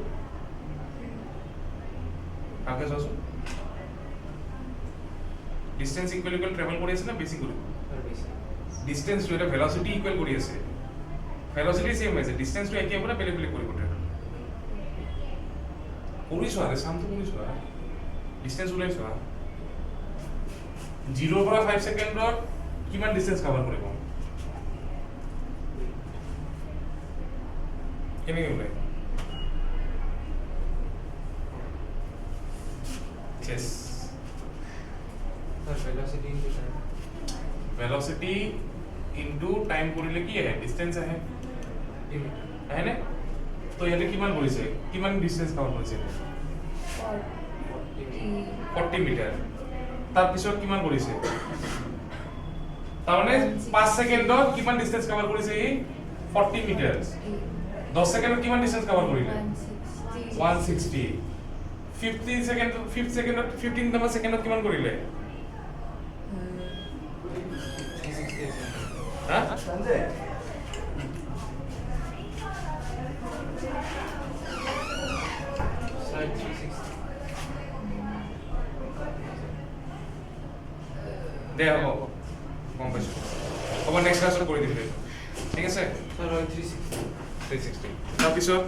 আগে যাওছো ডিসটেন্স ইকুৱেল ট্ৰেভেল কৰি আছে না বেছি কৰি ডিসটেন্স টু এটা ভেলোসিটি ইকুৱেল কৰি আছে ভেলোসিটি সেম আছে ডিসটেন্স টু একে পৰা বেলেগ বেলেগ কৰিব ট্ৰেভেল কৰিছো আৰে সামটো কৰিছো ডিসটেন্স ওলাইছো 0 পৰা 5 সেকেন্ডৰ কিমান ডিসটেন্স কভাৰ কৰিব কেনেকৈ ওলাই Yes. Velocity into time কৰিলে কি আহে ডিসটেন্স আহে আহে নে তো ইয়াতে কিমান কৰিছে কিমান ডিসটেন্স কভাৰ কৰিছে 40 মিটাৰ তাৰ পিছত কিমান কৰিছে তাৰমানে 5 সেকেন্ডত কিমান ডিসটেন্স কভাৰ কৰিছে ই 40 মিটাৰ 10 সেকেন্ডত কিমান ডিসটেন্স কভাৰ কৰিলে 160 15 সেকেন্ড 5 সেকেন্ডত 15 নম্বৰ সেকেন্ডত কিমান কৰিলে হা সঞ্জয় দে হ'ব গম পাইছো হ'ব নেক্সট ক্লাছত কৰি দিম ঠিক আছে স্যাৰ 360 তাৰপিছত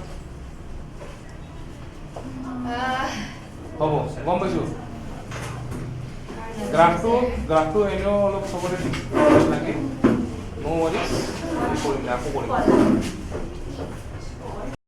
হ'ব গম পাইছো গ্ৰাফটো এনেও অলপ চবৰে ঠিক লাগে নো ওয়াৰিজ কৰিম আকৌ কৰিম